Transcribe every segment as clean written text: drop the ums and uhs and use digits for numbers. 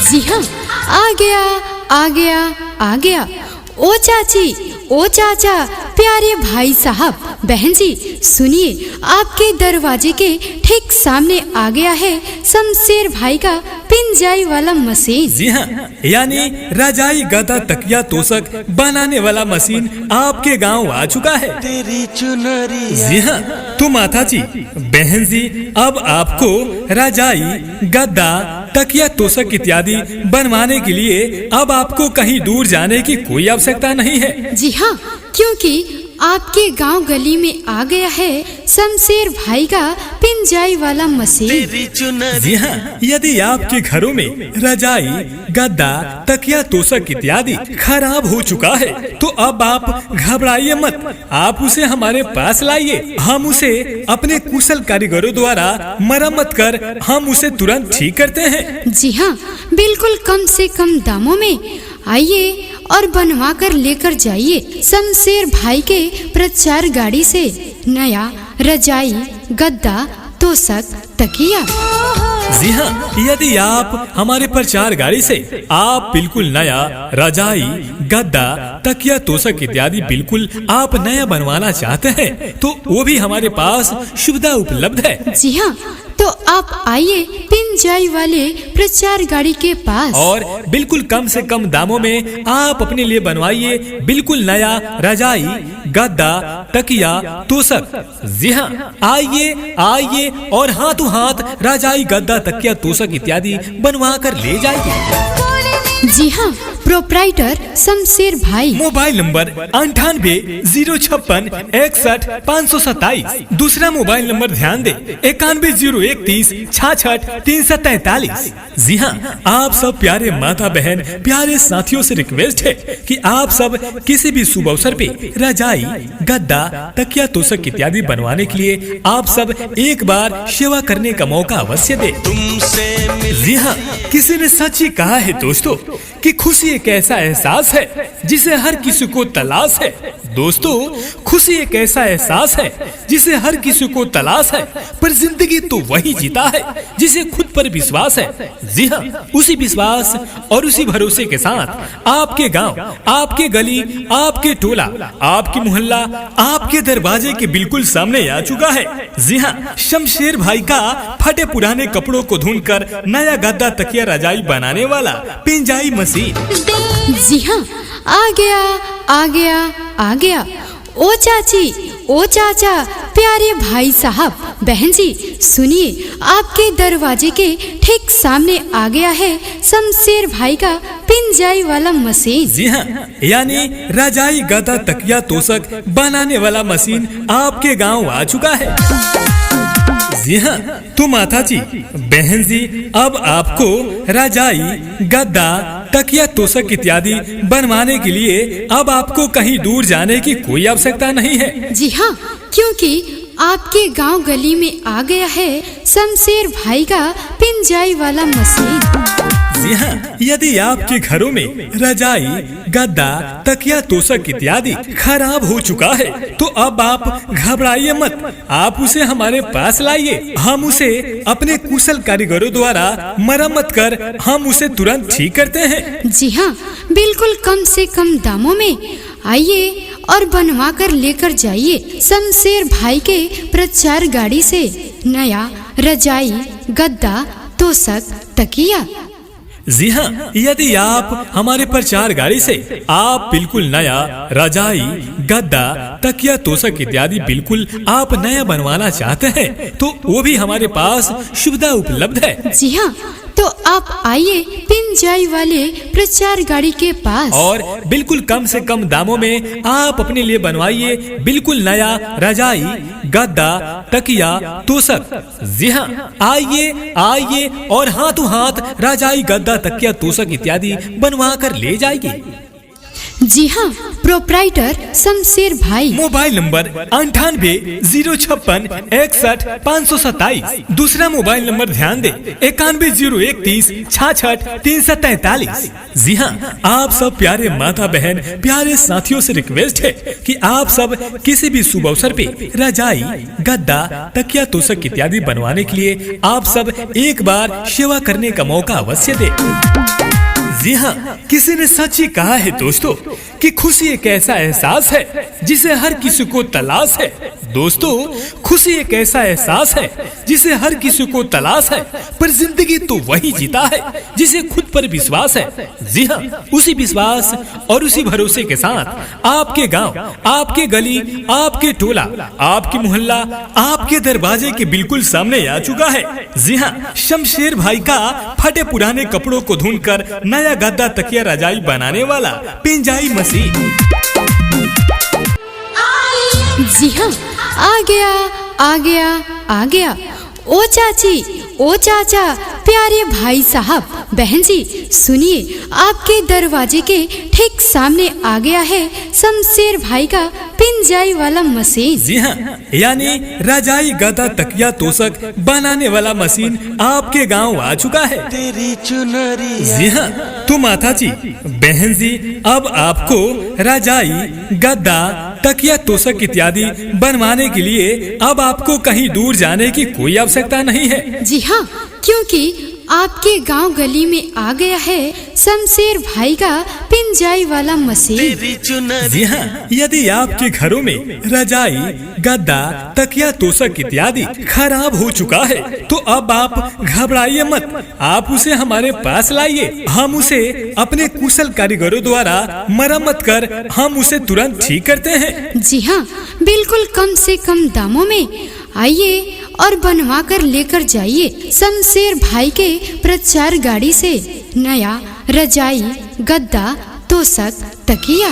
जी हाँ, आ गया आ गया आ गया। ओ चाची, ओ चाचा, प्यारे भाई साहब, बहन जी, सुनिए, आपके दरवाजे के ठीक सामने आ गया है शमशेर भाई का पिंजाई वाला मशीन। जी हाँ, यानी रजाई, गदा, तकिया, तोशक बनाने वाला मशीन आपके गांव आ चुका है। तेरी चुनरिया। जी हाँ, तो माता जी, बहन जी, अब आपको रजाई, गद्दा, तकिया, तोशक इत्यादि बनवाने के लिए अब आपको कहीं दूर जाने की कोई आवश्यकता नहीं है। जी हाँ, क्योंकि आपके गांव गली में आ गया है शमशेर भाई का पिंजाई वाला मशीन। तेरी चुनरिया। जी हाँ, यदि आपके घरों में रजाई, गद्दा, तकिया, तोशक इत्यादि खराब हो चुका है तो अब आप घबराइए मत, आप उसे हमारे पास लाइए। हम उसे अपने कुशल कारीगरों द्वारा मरम्मत कर हम उसे तुरंत ठीक करते हैं। जी हाँ, बिल्कुल कम से कम दामों में। आइए और बनवा कर लेकर जाइए शमशेर भाई के प्रचार गाड़ी से नया रजाई, गद्दा, तोशक, तकिया। जी हाँ, यदि आप हमारे प्रचार गाड़ी से आप बिल्कुल नया रजाई, गद्दा, तकिया, तोशक इत्यादि बिल्कुल आप नया बनवाना चाहते हैं तो वो भी हमारे पास सुविधा उपलब्ध है। जी हाँ, तो आप आइए पिंजाई वाले प्रचार गाड़ी के पास और बिल्कुल कम से कम दामों में आप अपने लिए बनवाइए बिल्कुल नया रजाई, गद्दा, तकिया, तोशक। जी हाँ, आइए आइए और हाथों हाथ रजाई, गद्दा, तकिया, तोशक इत्यादि बनवा कर ले जाइए। जी हाँ, प्रोप्राइटर शमशेर भाई। Mobile number 98 056 61 527। दूसरा मोबाइल नंबर ध्यान दे 91 031 66 343। जी हाँ, आप सब प्यारे माता बहन, प्यारे साथियों से रिक्वेस्ट है कि आप सब किसी भी शुभ अवसर पे रजाई, गद्दा, तकिया, तोशक इत्यादि बनवाने के लिए आप सब एक बार सेवा करने का मौका अवश्य दे। तुमसे जी हाँ, किसी ने सच ही कहा है दोस्तों कि खुशी एक ऐसा एहसास है जिसे हर किसी को तलाश है। दोस्तों, खुशी एक ऐसा एहसास है जिसे हर किसी को तलाश है, पर जिंदगी तो वही जीता है जिसे खुद पर विश्वास है। जी हाँ, उसी विश्वास और उसी भरोसे के साथ आपके गांव, आपके गली, आपके टोला, आपके मोहल्ला आपके दरवाजे के बिल्कुल सामने आ चुका है। जी हाँ, शमशेर भाई का फटे पुराने कपड़ों को ढूंढकर नया गद्दा, तकिया, रजाई बनाने वाला पिंजाई मशीन। जी हाँ, आ गया आ गया आ गया। ओ चाची, ओ चाचा, प्यारे भाई साहब, बहन जी, सुनिए, आपके दरवाजे के ठीक सामने आ गया है शमशेर भाई का पिंजाई वाला मशीन। जी हाँ, यानी रजाई, गद्दा, तकिया, तोशक बनाने वाला मशीन आपके गांव आ चुका है। जी हाँ, तो माता जी, बहन जी, अब आपको रजाई, गद्दा, तकिया, तोशक इत्यादि बनवाने के लिए अब आपको कहीं दूर जाने की कोई आवश्यकता नहीं है। जी हाँ, क्योंकि आपके गांव गली में आ गया है शमशेर भाई का पिंजाई वाला मशीन। जी हाँ, यदि आपके घरों में रजाई, गद्दा, तकिया, तोशक इत्यादि खराब हो चुका है तो अब आप घबराइए मत, आप उसे हमारे पास लाइए। हम उसे अपने कुशल कारीगरों द्वारा मरम्मत कर हम उसे तुरंत ठीक करते हैं। जी हाँ, बिल्कुल कम से कम दामों में। आइए और बनवा कर लेकर जाइए शमशेर भाई के प्रचार गाड़ी से नया रजाई, गद्दा, तोशक, तकिया। जी हाँ, यदि आप हमारे प्रचार गाड़ी से आप बिल्कुल नया रजाई, गद्दा, तकिया, तोशक इत्यादि बिल्कुल आप नया बनवाना चाहते हैं तो वो भी हमारे पास सुविधा उपलब्ध है। जी हाँ, तो आप आइए पिंजाई वाले प्रचार गाड़ी के पास और बिल्कुल कम से कम दामों में आप अपने लिए बनवाइए बिल्कुल नया रजाई, गद्दा, तकिया, तोशक। जी हाँ, आइए आइए और हाथों हाथ रजाई, गद्दा, तकिया, तोशक इत्यादि बनवा कर ले जाइए। जी हाँ, प्रोप्राइटर शमशेर भाई। Mobile number 98 056 61 527। दूसरा मोबाइल नंबर ध्यान दे 91 0130 66 343। जी हाँ, आप सब प्यारे माता बहन प्यारे साथियों से रिक्वेस्ट है कि आप सब किसी भी शुभ अवसर पे रजाई, गद्दा, तकिया, तोशक इत्यादि बनवाने के लिए आप सब एक बार सेवा करने का मौका अवश्य दे। जी हाँ, किसी ने सच ही कहा है दोस्तों कि खुशी एक ऐसा एहसास है जिसे हर किसी को तलाश है। दोस्तों, खुशी एक ऐसा एहसास है जिसे हर किसी को तलाश है, पर जिंदगी तो वही जीता है जिसे खुद पर विश्वास है। जी हाँ, उसी विश्वास और उसी भरोसे के साथ आपके गांव, आपके गली, आपके टोला, आपके मोहल्ला, आपके दरवाजे के बिल्कुल सामने आ चुका है। जी हाँ, शमशेर भाई का फटे पुराने कपड़ों को ढूंढकर नया गद्दा, तकिया, रजाई बनाने वाला पिंजाई मशीन। जी हाँ, आ गया ओ चाची, ओ चाचा, प्यारे भाई साहब, बहन जी, सुनिए, आपके दरवाजे के ठीक सामने आ गया है शमशेर भाई का पिंजाई वाला मशीन। जी हाँ, यानी रजाई, गद्दा, तकिया, तोशक बनाने वाला मशीन आपके गांव आ चुका है। तेरी चुनरिया। जी हाँ, तो माता जी, बहन जी, अब आपको रजाई, गद्दा, तकिया, तोशक इत्यादि बनवाने के लिए अब आपको कहीं दूर जाने की कोई आवश्यकता नहीं है। जी हाँ, क्योंकि आपके गांव गली में आ गया है शमशेर भाई का पिंजाई वाला मशीन। तेरी चुनरिया। जी हाँ, यदि आपके घरों में रजाई, गद्दा, तकिया, तोशक इत्यादि खराब हो चुका है तो अब आप घबराइए मत, आप उसे हमारे पास लाइए। हम उसे अपने कुशल कारीगरों द्वारा मरम्मत कर हम उसे तुरंत ठीक करते हैं। जी हाँ, बिल्कुल कम से कम दामों में आइए और बनवा कर लेकर जाइए शमशेर भाई के प्रचार गाड़ी से नया रजाई, गद्दा, तोशक, तकिया।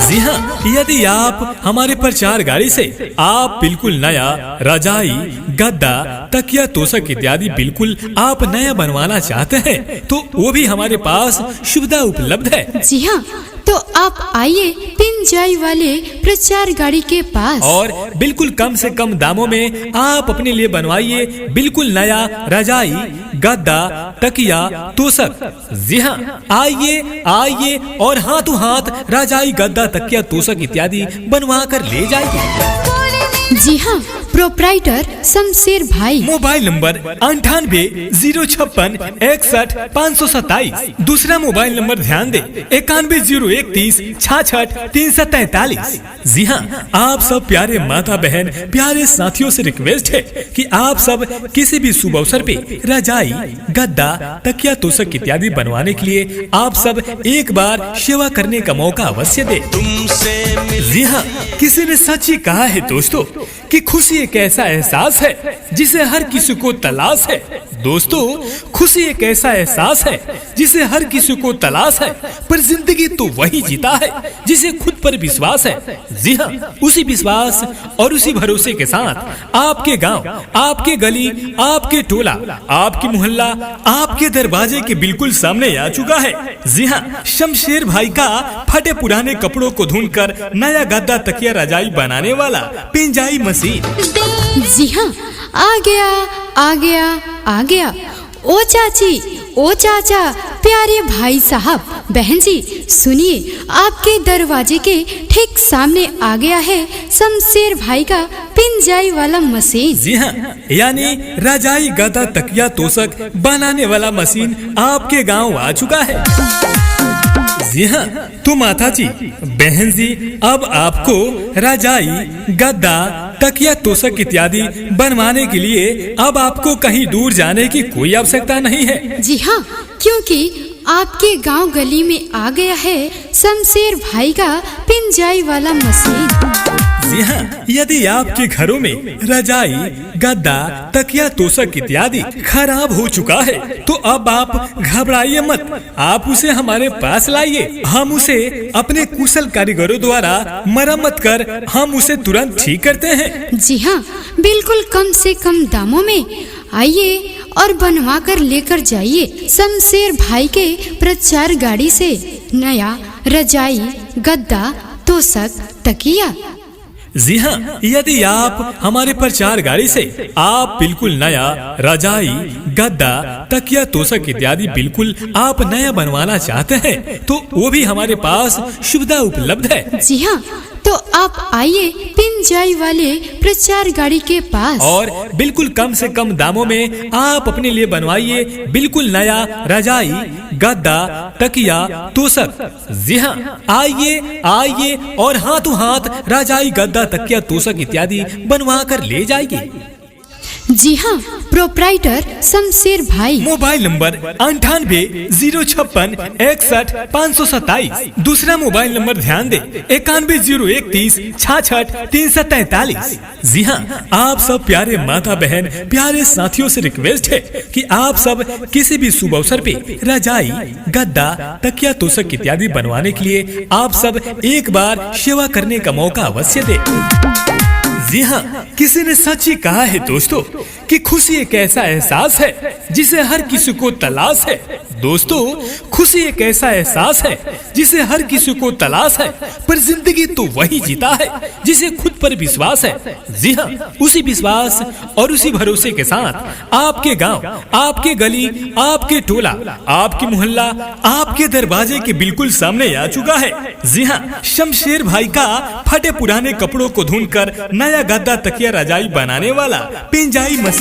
जी हाँ, यदि आप हमारे प्रचार गाड़ी से आप बिल्कुल नया रजाई, गद्दा, तकिया, तोशक इत्यादि बिल्कुल आप नया बनवाना चाहते हैं तो वो भी हमारे पास सुविधा उपलब्ध है। जी हाँ, तो आप आइए पिंजाई वाले प्रचार गाड़ी के पास और बिल्कुल कम से कम दामों में आप अपने लिए बनवाइए बिल्कुल नया रजाई, गद्दा, तकिया, तोशक। जी हाँ, आइए और हाथों हाथ रजाई, गद्दा, तकिया, तोशक इत्यादि बनवा कर ले जाइए। जी हाँ, प्रोप्राइटर शमशेर भाई। Mobile number 98 056 61 527। दूसरा मोबाइल नंबर ध्यान दे 91 0130 66 343। जी हाँ, आप सब प्यारे माता बहन प्यारे साथियों से रिक्वेस्ट है कि आप सब किसी भी शुभ अवसर पे रजाई, गद्दा, तकिया, तोशक इत्यादि बनवाने के लिए आप सब एक बार सेवा करने का मौका अवश्य दे। तुमसे जी हाँ, किसी ने सच ही कहा है दोस्तों कि खुशी एक ऐसा एहसास है जिसे हर किसी को तलाश है। दोस्तों, खुशी एक ऐसा एहसास है जिसे हर किसी को तलाश है, पर जिंदगी तो वही जीता है जिसे खुद पर विश्वास है। जी हाँ, उसी विश्वास और उसी भरोसे के साथ आपके गांव, आपके गली, आपके टोला, आपके मोहल्ला, आपके दरवाजे के बिल्कुल सामने आ चुका है। जी हाँ, शमशेर भाई का फटे पुराने कपड़ों को ढूंढकर नया गद्दा, तकिया, रजाई बनाने वाला पिंजाई मशीन। जी हाँ, आ गया ओ चाची, ओ चाचा, प्यारे भाई साहब, बहन जी, सुनिए, आपके दरवाजे के ठीक सामने आ गया है शमशेर भाई का पिंजाई वाला मशीन। जी हाँ, यानी रजाई, गद्दा, तकिया, तोशक बनाने वाला मशीन आपके गांव आ चुका है। जी हाँ, तो माता जी, बहन जी, अब आपको रजाई, गद्दा, तकिया, तोशक इत्यादि बनवाने के लिए अब आपको कहीं दूर जाने की कोई आवश्यकता नहीं है। जी हाँ, क्योंकि आपके गांव गली में आ गया है शमशेर भाई का पिंजाई वाला मशीन। जी हाँ, यदि आपके घरों में रजाई, गद्दा, तकिया, तोशक इत्यादि खराब हो चुका है तो अब आप घबराइए मत, आप उसे हमारे पास लाइए। हम उसे अपने कुशल कारीगरों द्वारा मरम्मत कर हम उसे तुरंत ठीक करते हैं। जी हाँ, बिल्कुल कम से कम दामों में आइए और बनवा कर लेकर जाइए शमशेर भाई के प्रचार गाड़ी से नया रजाई, गद्दा, तोशक, तकिया। जी हाँ, यदि आप हमारे प्रचार गाड़ी से आप बिल्कुल नया रजाई, गद्दा, तकिया, तोशक इत्यादि बिल्कुल आप नया बनवाना चाहते हैं तो वो भी हमारे पास सुविधा उपलब्ध है। जी हाँ, तो आप आइए पिंजाई वाले प्रचार गाड़ी के पास और बिल्कुल कम से कम दामों में आप अपने लिए बनवाइए बिल्कुल नया रजाई, गद्दा, तकिया, तोशक। जी हाँ, आइए आइए और हाथों हाथ रजाई, गद्दा, तकिया, तोशक इत्यादि बनवा कर ले जाइए। जी हाँ, प्रोप्राइटर शमशेर भाई। Mobile number 98 056 61 527। दूसरा मोबाइल नंबर ध्यान दे 91 031 66 343। जी हाँ, आप सब प्यारे माता बहन, प्यारे साथियों से रिक्वेस्ट है कि आप सब किसी भी शुभ अवसर पे रजाई, गद्दा, तकिया, तोशक इत्यादि बनवाने के लिए आप सब एक बार सेवा करने का मौका अवश्य दे। जी हाँ, किसी ने सच ही कहा है दोस्तों कि खुशी एक ऐसा एहसास है जिसे हर किसी को तलाश है। दोस्तों, खुशी एक ऐसा एहसास है जिसे हर किसी को तलाश है, पर जिंदगी तो वही जीता है जिसे खुद पर विश्वास है। जी हाँ, उसी विश्वास और उसी भरोसे के साथ आपके गांव, आपके गली, आपके टोला, आपके मोहल्ला, आपके दरवाजे के बिल्कुल सामने आ चुका है। जी हाँ, शमशेर भाई का फटे पुराने कपड़ों को ढूंढकर नया गद्दा, तकिया, रजाई बनाने वाला पिंजाई मशीन।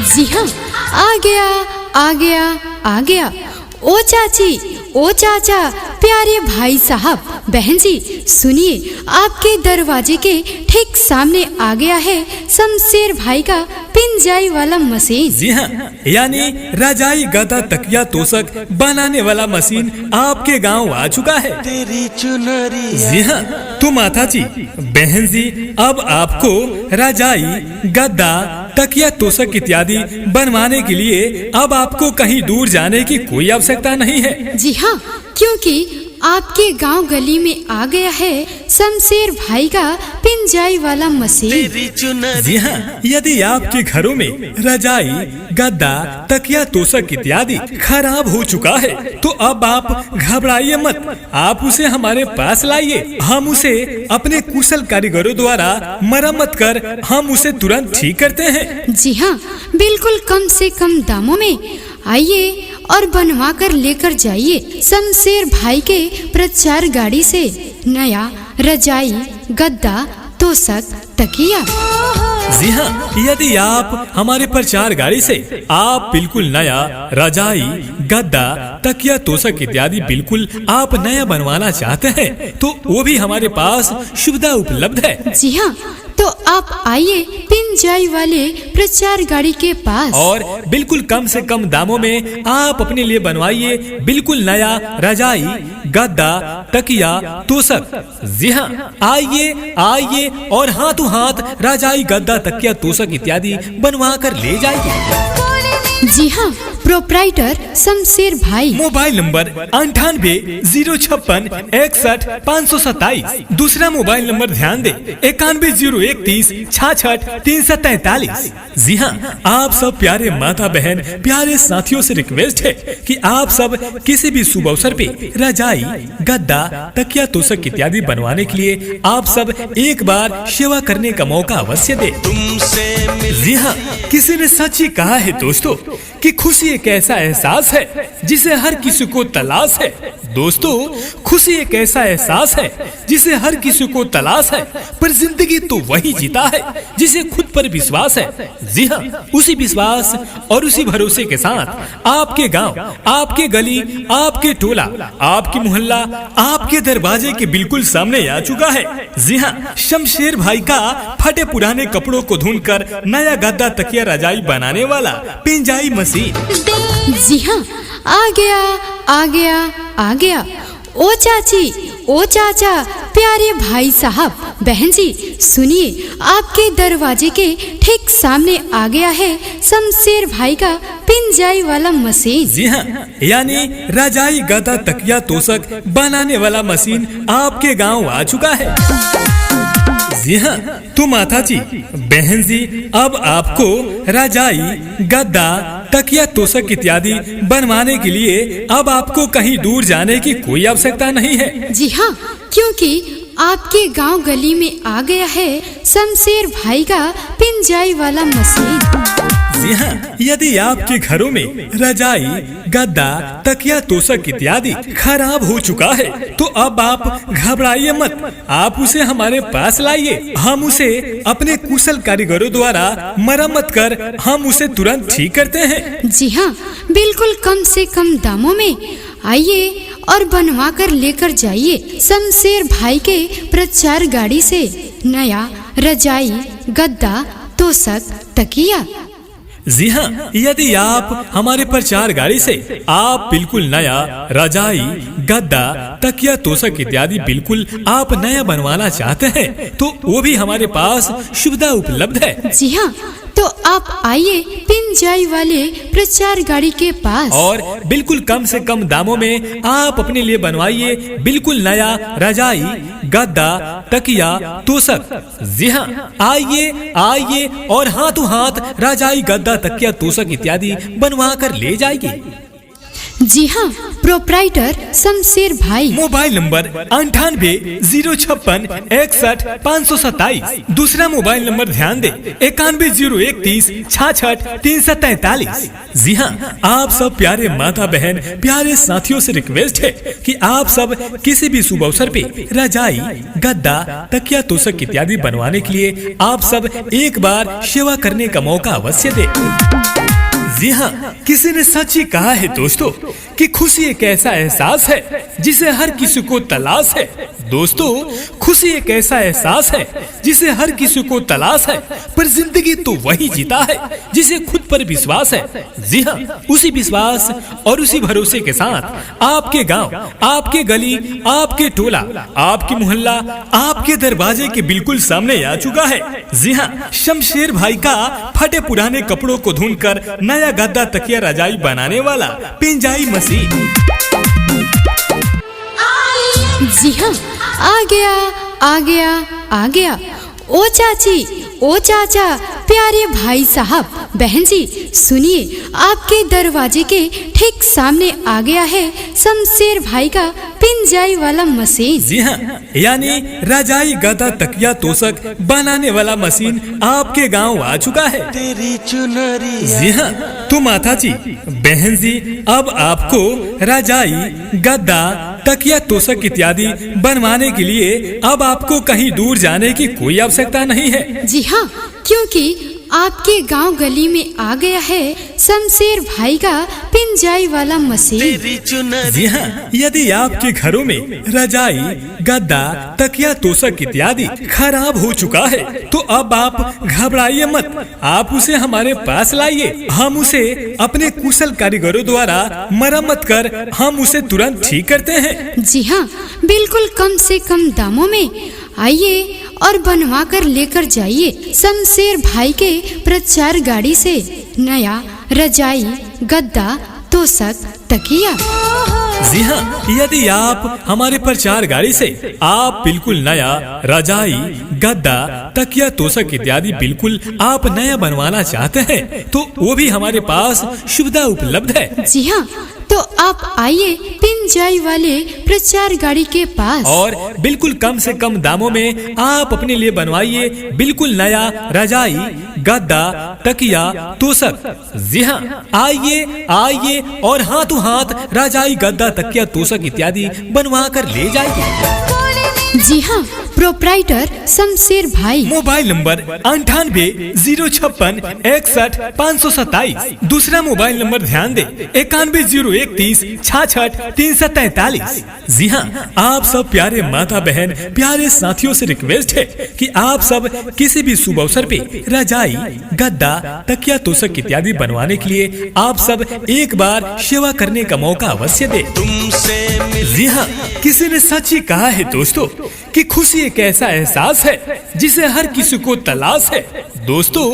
जी हाँ, आ गया आ गया आ गया। ओ चाची, ओ चाचा, प्यारे भाई साहब, बहन जी, सुनिए, आपके दरवाजे के ठीक सामने आ गया है शमशेर भाई का पिंजाई वाला मशीन। जी हाँ, यानी रजाई, गद्दा, तकिया, तोशक बनाने वाला मशीन आपके गांव आ चुका है। तेरी चुनरिया। जी हाँ, तो माता जी, बहन जी, अब आपको रजाई, गद्दा, तकिया, तोशक इत्यादि बनवाने के लिए अब आपको कहीं दूर जाने की कोई आवश्यकता नहीं है। जी हाँ, क्योंकि आपके गांव गली में आ गया है शमशेर भाई का पिंजाई वाला मशीन। तेरी चुनरिया। जी हाँ, यदि आपके घरों में रजाई, गद्दा, तकिया, तोशक इत्यादि खराब हो चुका है तो अब आप घबराइए मत, आप उसे हमारे पास लाइए। हम उसे अपने कुशल कारीगरों द्वारा मरम्मत कर हम उसे तुरंत ठीक करते हैं। जी हाँ, बिल्कुल कम से कम दामों में आइए और बनवा कर लेकर जाइए शमशेर भाई के प्रचार गाड़ी से नया रजाई, गद्दा, तोशक, तकिया। जी हाँ, यदि आप हमारे प्रचार गाड़ी से आप बिल्कुल नया रजाई, गद्दा, तकिया, तोशक इत्यादि बिल्कुल आप नया बनवाना चाहते हैं तो वो भी हमारे पास सुविधा उपलब्ध है। जी हाँ, तो आप आइए पिंजाई वाले प्रचार गाड़ी के पास और बिल्कुल कम से कम दामों में आप अपने लिए बनवाइए बिल्कुल नया रजाई, गद्दा, तकिया, तोशक। जी हाँ, आइए आइए और हाथों हाथ रजाई, गद्दा, तकिया, तोशक इत्यादि बनवा कर ले जाइए। जी हाँ, प्रोप्राइटर शमशेर भाई। Mobile number 98 056 61 527। दूसरा मोबाइल नंबर ध्यान दे 91 031 66 343। जी हाँ, आप सब प्यारे माता बहन, प्यारे साथियों से रिक्वेस्ट है कि आप सब किसी भी शुभ अवसर पे रजाई, गद्दा, तकिया, तोशक इत्यादि बनवाने के लिए आप सब एक बार सेवा करने का मौका अवश्य दे। जी हाँ, किसी ने सच ही कहा है दोस्तों कि खुशी एक ऐसा एहसास है जिसे हर किसी को तलाश है। दोस्तों, खुशी एक ऐसा एहसास है जिसे हर किसी को तलाश है, पर जिंदगी तो वही जीता है जिसे खुद पर विश्वास है। जी हाँ, उसी विश्वास और उसी भरोसे के साथ आपके गांव, आपके गली, आपके टोला, आपके मोहल्ला, आपके दरवाजे के बिल्कुल सामने आ चुका है। जी हाँ, शमशेर भाई का फटे पुराने कपड़ों को ढूंढकर नया गद्दा, तकिया, रजाई बनाने वाला पिंजाई मशीन। जी हाँ, आ गया आ गया आ गया। ओ चाची, ओ चाचा, प्यारे भाई साहब, बहन जी, सुनिए, आपके दरवाजे के ठीक सामने आ गया है शमशेर भाई का पिंजाई वाला मशीन। जी हाँ, यानी रजाई, गद्दा, तकिया, तोशक बनाने वाला मशीन आपके गांव आ चुका है। जी हाँ, तो माता जी, बहन जी, अब आपको रजाई, गद्दा, तकिया, तोशक इत्यादि बनवाने के लिए अब आपको कहीं दूर जाने की कोई आवश्यकता नहीं है। जी हाँ, क्योंकि आपके गांव गली में आ गया है शमशेर भाई का पिंजाई वाला मशीन। जी हाँ, यदि आपके घरों में रजाई, गद्दा, तकिया, तोशक इत्यादि खराब हो चुका है तो अब आप घबराइए मत, आप उसे हमारे पास लाइए। हम उसे अपने कुशल कारीगरों द्वारा मरम्मत कर हम उसे तुरंत ठीक करते हैं। जी हाँ, बिल्कुल कम से कम दामों में आइए और बनवा कर लेकर जाइए शमशेर भाई के प्रचार गाड़ी से नया रजाई, गद्दा, तोशक, तकिया। जी हाँ, यदि आप हमारे प्रचार गाड़ी से आप बिल्कुल नया रजाई, गद्दा, तकिया, तोशक इत्यादि बिल्कुल आप नया बनवाना चाहते हैं तो वो भी हमारे पास सुविधा उपलब्ध है। जी हाँ, तो आप आइए पिंजाई वाले प्रचार गाड़ी के पास और बिल्कुल कम से कम दामों में आप अपने लिए बनवाइए बिल्कुल नया रजाई, गद्दा, तकिया, तोशक। जी हाँ, आइए आइए और हाथों हाथ रजाई, गद्दा, तकिया, तोशक इत्यादि बनवा कर ले जाएगी। जी हाँ, प्रोप्राइटर शमशेर भाई। Mobile number 98 056 61 527। दूसरा मोबाइल नंबर ध्यान दे 91 031 66 343। जी हाँ, आप सब प्यारे माता बहन, प्यारे साथियों से रिक्वेस्ट है कि आप सब किसी भी शुभ अवसर पे रजाई, गद्दा, तकिया, तोशक इत्यादि बनवाने के लिए आप सब एक बार सेवा करने का मौका अवश्य दे। जी हाँ, किसी ने सच ही कहा है दोस्तों कि खुशी एक ऐसा एहसास है जिसे हर किसी को तलाश है। दोस्तों, खुशी एक ऐसा एहसास है जिसे हर किसी को तलाश है, पर जिंदगी तो वही जीता है जिसे खुद पर विश्वास है। जी हाँ, उसी विश्वास और उसी भरोसे के साथ आपके गांव, आपके गली, आपके टोला, आपके मोहल्ला आपके दरवाजे के बिल्कुल सामने आ चुका है। जी हाँ, शमशेर भाई का फटे पुराने कपड़ों को ढूंढकर नया गद्दा, तकिया, रजाई बनाने वाला पिंजाई मशीन। जी हाँ, आ गया आ गया आ गया। ओ चाची, ओ चाचा, प्यारे भाई साहब, बहन जी, सुनिए, आपके दरवाजे के ठीक सामने आ गया है शमशेर भाई का पिंजाई वाला मशीन। जी हाँ, यानी रजाई, गद्दा, तकिया, तोशक बनाने वाला मशीन आपके गांव आ चुका है। तेरी चुनरिया। जी हाँ, तो माता जी, बहन जी, अब आपको रजाई, गद्दा, तकिया, तोशक इत्यादि बनवाने के लिए अब आपको कहीं दूर जाने की कोई आवश्यकता नहीं है। जी हाँ, क्योंकि आपके गांव गली में आ गया है शमशेर भाई का पिंजाई वाला मशीन। तेरी चुनरिया। जी हाँ, यदि आपके घरों में रजाई, गद्दा, तकिया, तोशक इत्यादि खराब हो चुका है तो अब आप घबराइए मत, आप उसे हमारे पास लाइए। हम उसे अपने कुशल कारीगरों द्वारा मरम्मत कर हम उसे तुरंत ठीक करते हैं। जी हाँ, बिल्कुल कम से कम दामों में आइए और बनवा कर लेकर जाइए शमशेर भाई के प्रचार गाड़ी से नया रजाई, गद्दा, तोशक, तकिया। जी हाँ, यदि आप हमारे प्रचार गाड़ी से आप बिल्कुल नया रजाई, गद्दा, तकिया, तोशक इत्यादि बिल्कुल आप नया बनवाना चाहते हैं तो वो भी हमारे पास सुविधा उपलब्ध है। जी हाँ, तो आप आइए पिंजाई वाले प्रचार गाड़ी के पास और बिल्कुल कम से कम दामों में आप अपने लिए बनवाइए बिल्कुल नया रजाई, गद्दा, तकिया, तोशक। जी हाँ, आइए आइए और हाथों हाथ रजाई, गद्दा, तकिया, तोशक इत्यादि बनवा कर ले जाएगी। जी हाँ, प्रोप्राइटर शमशेर भाई। Mobile number 98 056 61 527। दूसरा मोबाइल नंबर ध्यान दे 91 031 66 343। जी हाँ, आप सब प्यारे माता बहन, प्यारे साथियों से रिक्वेस्ट है कि आप सब किसी भी शुभ अवसर पे रजाई, गद्दा, तकिया, तोशक इत्यादि बनवाने के लिए आप सब एक बार सेवा करने का मौका अवश्य दे। तुमसे जी हाँ, किसी ने सच ही कहा है दोस्तों कि खुशी एक ऐसा एहसास है जिसे हर किसी को तलाश है। दोस्तों,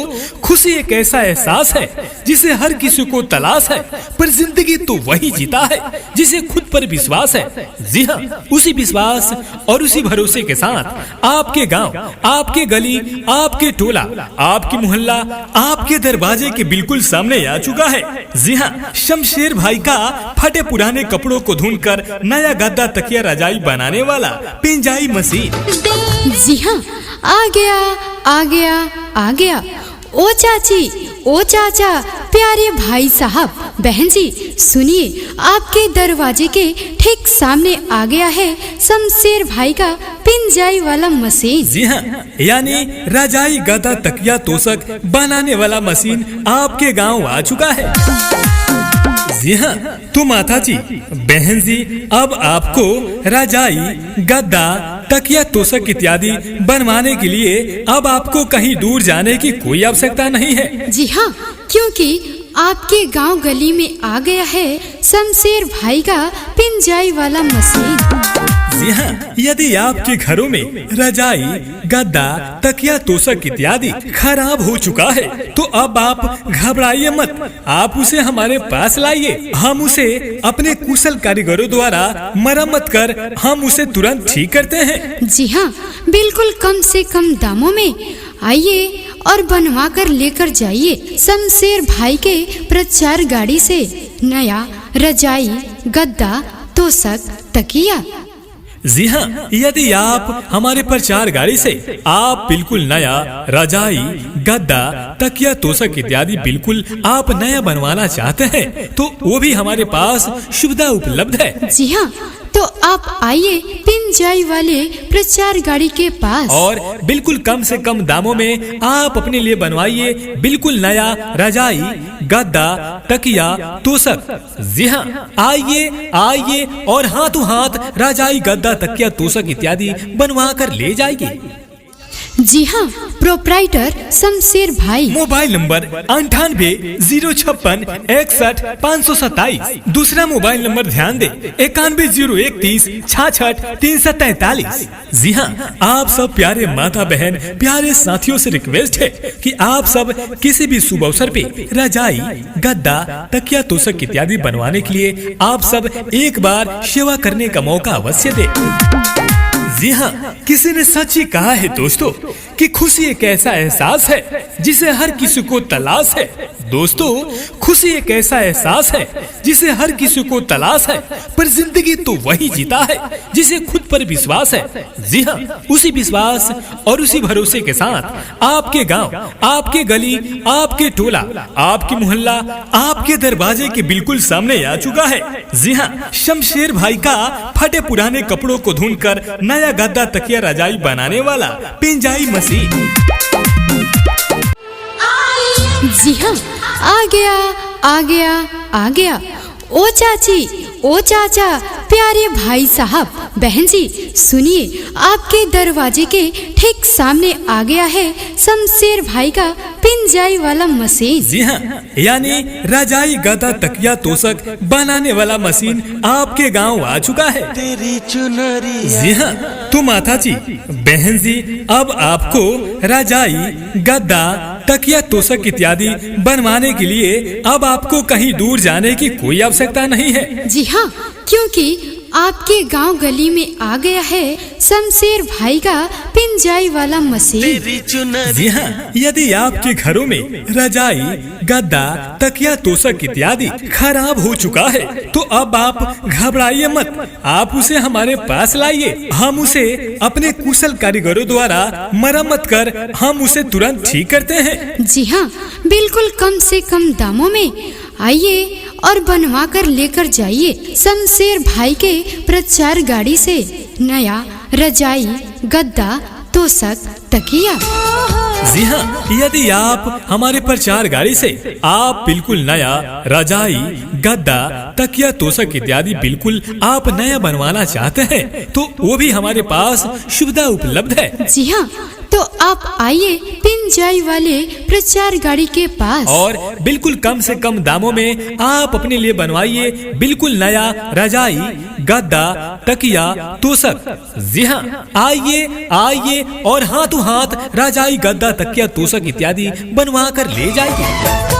खुशी एक ऐसा एहसास है जिसे हर किसी को तलाश है, पर जिंदगी तो वही जीता है जिसे खुद पर विश्वास है। जी हाँ, उसी विश्वास और उसी भरोसे के साथ आपके गांव, आपके गली, आपके टोला, आपकी मोहल्ला आपके दरवाजे के बिल्कुल सामने आ चुका है। जी हाँ, शमशेर भाई का फटे पुराने कपड़ों को धुनकर नया गद्दा, तकिया, रजाई बनाने वाला पिंजाई मशीन। जी हाँ, आ गया आ गया आ गया। ओ चाची, ओ चाचा, प्यारे भाई साहब, बहन जी, सुनिए, आपके दरवाजे के ठीक सामने आ गया है शमशेर भाई का पिंजाई वाला मशीन। जी हाँ, यानी रजाई, गद्दा, तकिया, तोशक बनाने वाला मशीन आपके गांव आ चुका है। जी हाँ, तो माता जी, बहन जी, अब आपको रजाई, गद्दा, तकिया, तोशक इत्यादि बनवाने के लिए अब आपको कहीं दूर जाने की कोई आवश्यकता नहीं है। जी हाँ, क्योंकि आपके गांव गली में आ गया है शमशेर भाई का पिंजाई वाला मशीन। जी हाँ, यदि आपके घरों में रजाई, गद्दा, तकिया, तोशक इत्यादि खराब हो चुका है तो अब आप घबराइए मत, आप उसे हमारे पास लाइए। हम उसे अपने कुशल कारीगरों द्वारा मरम्मत कर हम उसे तुरंत ठीक करते हैं। जी हाँ, बिल्कुल कम से कम दामों में आइए और बनवा कर लेकर जाइए शमशेर भाई के प्रचार गाड़ी से नया रजाई, गद्दा, तोशक, तकिया। जी हाँ, यदि आप हमारे प्रचार गाड़ी से आप बिल्कुल नया रजाई, गद्दा, तकिया, तोशक इत्यादि बिल्कुल आप नया बनवाना चाहते हैं तो वो भी हमारे पास सुविधा उपलब्ध है। जी हाँ, तो आप आइए पिंजाई वाले प्रचार गाड़ी के पास और बिल्कुल कम से कम दामों में आप अपने लिए बनवाइए बिल्कुल नया रजाई, गद्दा, तकिया, तोशक। जी हाँ, आइए आइए और हाथों हाथ रजाई, गद्दा, तकिया, तोशक इत्यादि बनवा कर ले जाइए। जी हाँ, प्रोप्राइटर शमशेर भाई। Mobile number 98 056 61 527। दूसरा मोबाइल नंबर ध्यान दे 91 031 66 343। जी हाँ, आप सब प्यारे माता बहन, प्यारे साथियों से रिक्वेस्ट है कि आप सब किसी भी शुभ अवसर पे रजाई, गद्दा, तकिया, तोशक इत्यादि बनवाने के लिए आप सब एक बार सेवा करने का मौका अवश्य दे। जी हाँ, किसी ने सच ही कहा है दोस्तों कि खुशी एक ऐसा एहसास है जिसे हर किसी को तलाश है। दोस्तों, खुशी एक ऐसा एहसास है जिसे हर किसी को तलाश है, पर जिंदगी तो वही जीता है जिसे खुद पर विश्वास है। जी हाँ, उसी विश्वास और उसी भरोसे के साथ आपके गांव, आपके गली, आपके टोला, आपकी मोहल्ला आपके दरवाजे के बिल्कुल सामने आ चुका है। जी हाँ, शमशेर भाई का फटे पुराने कपड़ों को धुनकर नया गद्दा, तकिया, रजाई बनाने वाला पिंजाई मशीन। जी हाँ, आ गया आ गया आ गया। ओ चाची, ओ चाचा, प्यारे भाई साहब, बहन जी, सुनिए, आपके दरवाजे के ठीक सामने आ गया है शमशेर भाई का पिंजाई वाला मशीन। जी हाँ, यानी रजाई, गद्दा, तकिया, तोशक बनाने वाला मशीन आपके गांव आ चुका है। तेरी चुनरिया। जी हाँ, तो माता जी, बहन जी, अब आपको रजाई, गद्दा, तकिया, तोशक इत्यादि बनवाने के लिए अब आपको कहीं दूर जाने की कोई आवश्यकता नहीं है। जी हाँ, क्योंकि आपके गांव गली में आ गया है शमशेर भाई का पिंजाई वाला मशीन। तेरी चुनरिया। जी हाँ, यदि आपके घरों में रजाई, गद्दा, तकिया, तोशक इत्यादि खराब हो चुका है तो अब आप घबराइए मत, आप उसे हमारे पास लाइए। हम उसे अपने कुशल कारीगरों द्वारा मरम्मत कर हम उसे तुरंत ठीक करते हैं। जी हाँ, बिल्कुल कम से कम दामों में आइए और बनवा कर लेकर जाइए शमशेर भाई के प्रचार गाड़ी से नया रजाई, गद्दा, तोशक, तकिया। जी हाँ, यदि आप हमारे प्रचार गाड़ी से आप बिल्कुल नया रजाई, गद्दा, तकिया, तोशक इत्यादि बिल्कुल आप नया बनवाना चाहते हैं तो वो भी हमारे पास सुविधा उपलब्ध है। जी हाँ, तो आप आइए पिंजाई वाले प्रचार गाड़ी के पास और बिल्कुल कम से कम दामों में आप अपने लिए बनवाइए बिल्कुल नया रजाई, गद्दा, तकिया, तोशक। जी हाँ, आइए आइए और हाथों हाथ रजाई, गद्दा, तकिया, तोशक इत्यादि बनवा कर ले जाइए।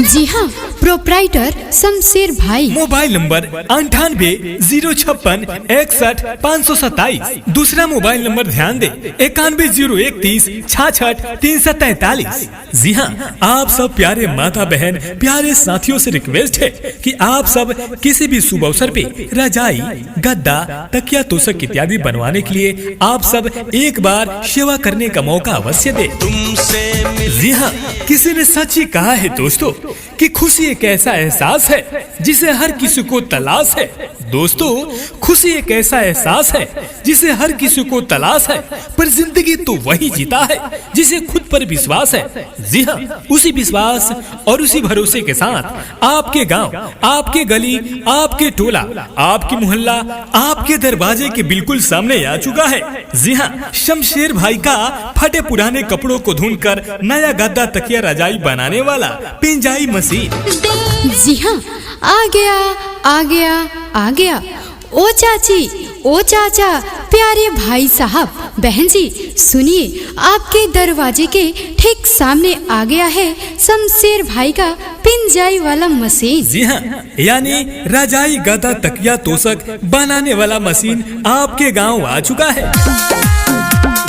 जी हाँ, प्रोप्राइटर शमशेर भाई। Mobile number 98 056 61 527। दूसरा मोबाइल नंबर ध्यान दे 91 031 66 343। जी हाँ, आप सब प्यारे माता बहन, प्यारे साथियों से रिक्वेस्ट है कि आप सब किसी भी शुभ अवसर पे रजाई, गद्दा, तकिया, तोशक इत्यादि बनवाने के लिए आप सब एक बार सेवा करने का मौका अवश्य दे। तुमसे जी हाँ, किसी ने सच ही कहा है दोस्तों कि खुशी एक ऐसा एहसास है जिसे हर किसी को तलाश है। दोस्तों, खुशी एक ऐसा एहसास है जिसे हर किसी को तलाश है, पर जिंदगी तो वही जीता है जिसे खुद पर विश्वास है। जी हाँ, उसी विश्वास और उसी भरोसे के साथ आपके गांव, आपके गली, आपके टोला, आपके मोहल्ला, आपके दरवाजे के बिल्कुल सामने आ चुका है। जी हाँ, शमशेर भाई का फटे पुराने कपड़ों को धुनकर नया गद्दा, तकिया, रजाई बनाने वाला पिंजाई मशीन। जी हाँ, आ गया आ गया आ गया। ओ चाची, ओ चाचा, प्यारे भाई साहब, बहन जी, सुनिए, आपके दरवाजे के ठीक सामने आ गया है शमशेर भाई का पिंजाई वाला मशीन। जी हाँ, यानी रजाई, गद्दा, तकिया, तोशक बनाने वाला मशीन आपके गांव आ चुका है।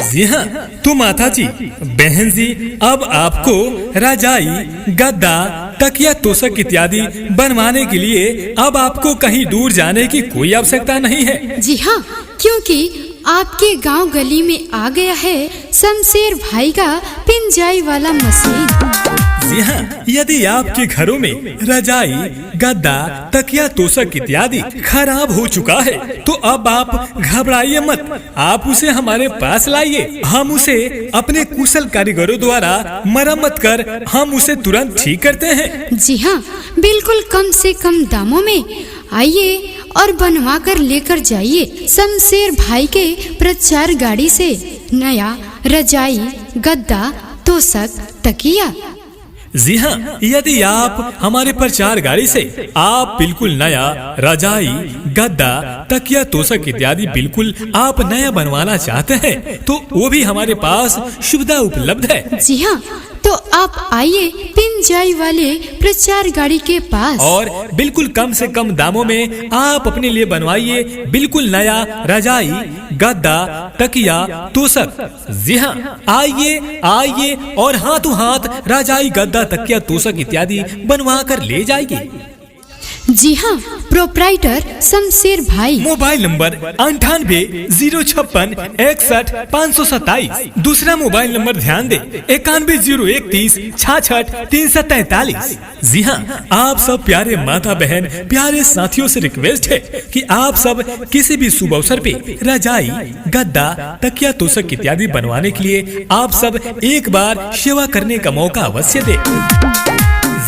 जी हाँ, तो माता जी, बहन जी, अब आपको रजाई, गद्दा, तकिया, तोशक इत्यादि बनवाने के लिए अब आपको कहीं दूर जाने की कोई आवश्यकता नहीं है। जी हाँ, क्योंकि आपके गांव गली में आ गया है शमशेर भाई का पिंजाई वाला मशीन। जी हाँ, यदि आपके घरों में रजाई, गद्दा, तकिया, तोशक इत्यादि खराब हो चुका है तो अब आप घबराइए मत, आप उसे हमारे पास लाइए। हम उसे अपने कुशल कारीगरों द्वारा मरम्मत कर हम उसे तुरंत ठीक करते हैं। जी हाँ, बिल्कुल कम से कम दामों में आइए और बनवा कर लेकर जाइए शमशेर भाई के प्रचार गाड़ी से नया रजाई, गद्दा, तोशक, तकिया। जी हाँ, यदि आप हमारे प्रचार गाड़ी से आप बिल्कुल नया रजाई, गद्दा, तकिया, तोशक इत्यादि बिल्कुल आप नया बनवाना चाहते हैं तो वो भी हमारे पास सुविधा उपलब्ध है। जी हाँ, तो आप आइए पिंजाई वाले प्रचार गाड़ी के पास और बिल्कुल कम से कम दामों में आप अपने लिए बनवाइए बिल्कुल नया रजाई, गद्दा, तकिया, तोशक। जी हाँ, आइए आइए और हाथों हाथ रजाई, गद्दा, तकिया, तोशक इत्यादि बनवा कर ले जाइए। जी हाँ, प्रोप्राइटर शमशेर भाई। Mobile number 98 056 61 527। दूसरा मोबाइल नंबर ध्यान दे 91 031 66 343। जी हाँ, आप सब प्यारे माता बहन, प्यारे साथियों से रिक्वेस्ट है कि आप सब किसी भी शुभ अवसर पे रजाई, गद्दा, तकिया, तोशक इत्यादि बनवाने के लिए आप सब एक बार सेवा करने का मौका अवश्य दे।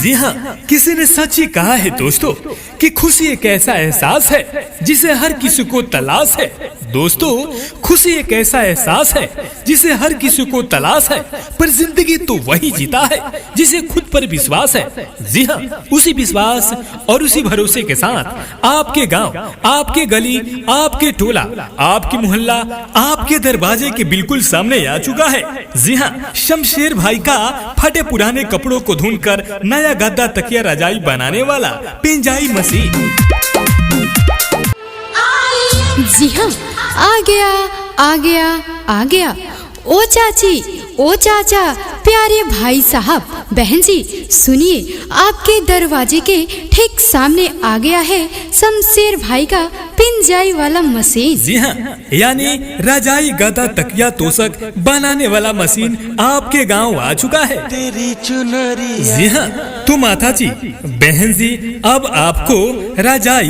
जी हाँ, किसी ने सच ही कहा है दोस्तों कि खुशी एक ऐसा एहसास है जिसे हर किसी को तलाश है। दोस्तों, खुशी एक ऐसा एहसास है जिसे हर किसी को तलाश है, पर जिंदगी तो वही जीता है जिसे खुद पर विश्वास है। जी हाँ, उसी विश्वास और उसी भरोसे के साथ आपके गांव, आपके गली, आपके टोला, आपके मोहल्ला, आपके दरवाजे के बिल्कुल सामने आ चुका है। जी हाँ, शमशेर भाई का फटे पुराने कपड़ों को धुनकर नया गद्दा, तकिया, रजाई बनाने वाला पिंजाई मशीन। जी हाँ, आ गया आ गया आ गया। ओ चाची, ओ चाचा, प्यारे भाई साहब, बहन जी, सुनिए, आपके दरवाजे के ठीक सामने आ गया है शमशेर भाई का पिंजाई वाला मशीन। जी हाँ, यानी रजाई, गद्दा, तकिया, तोशक बनाने वाला मशीन आपके गांव आ चुका है। तेरी चुनरिया। जी हाँ, तो माता जी, बहन जी, अब आपको रजाई,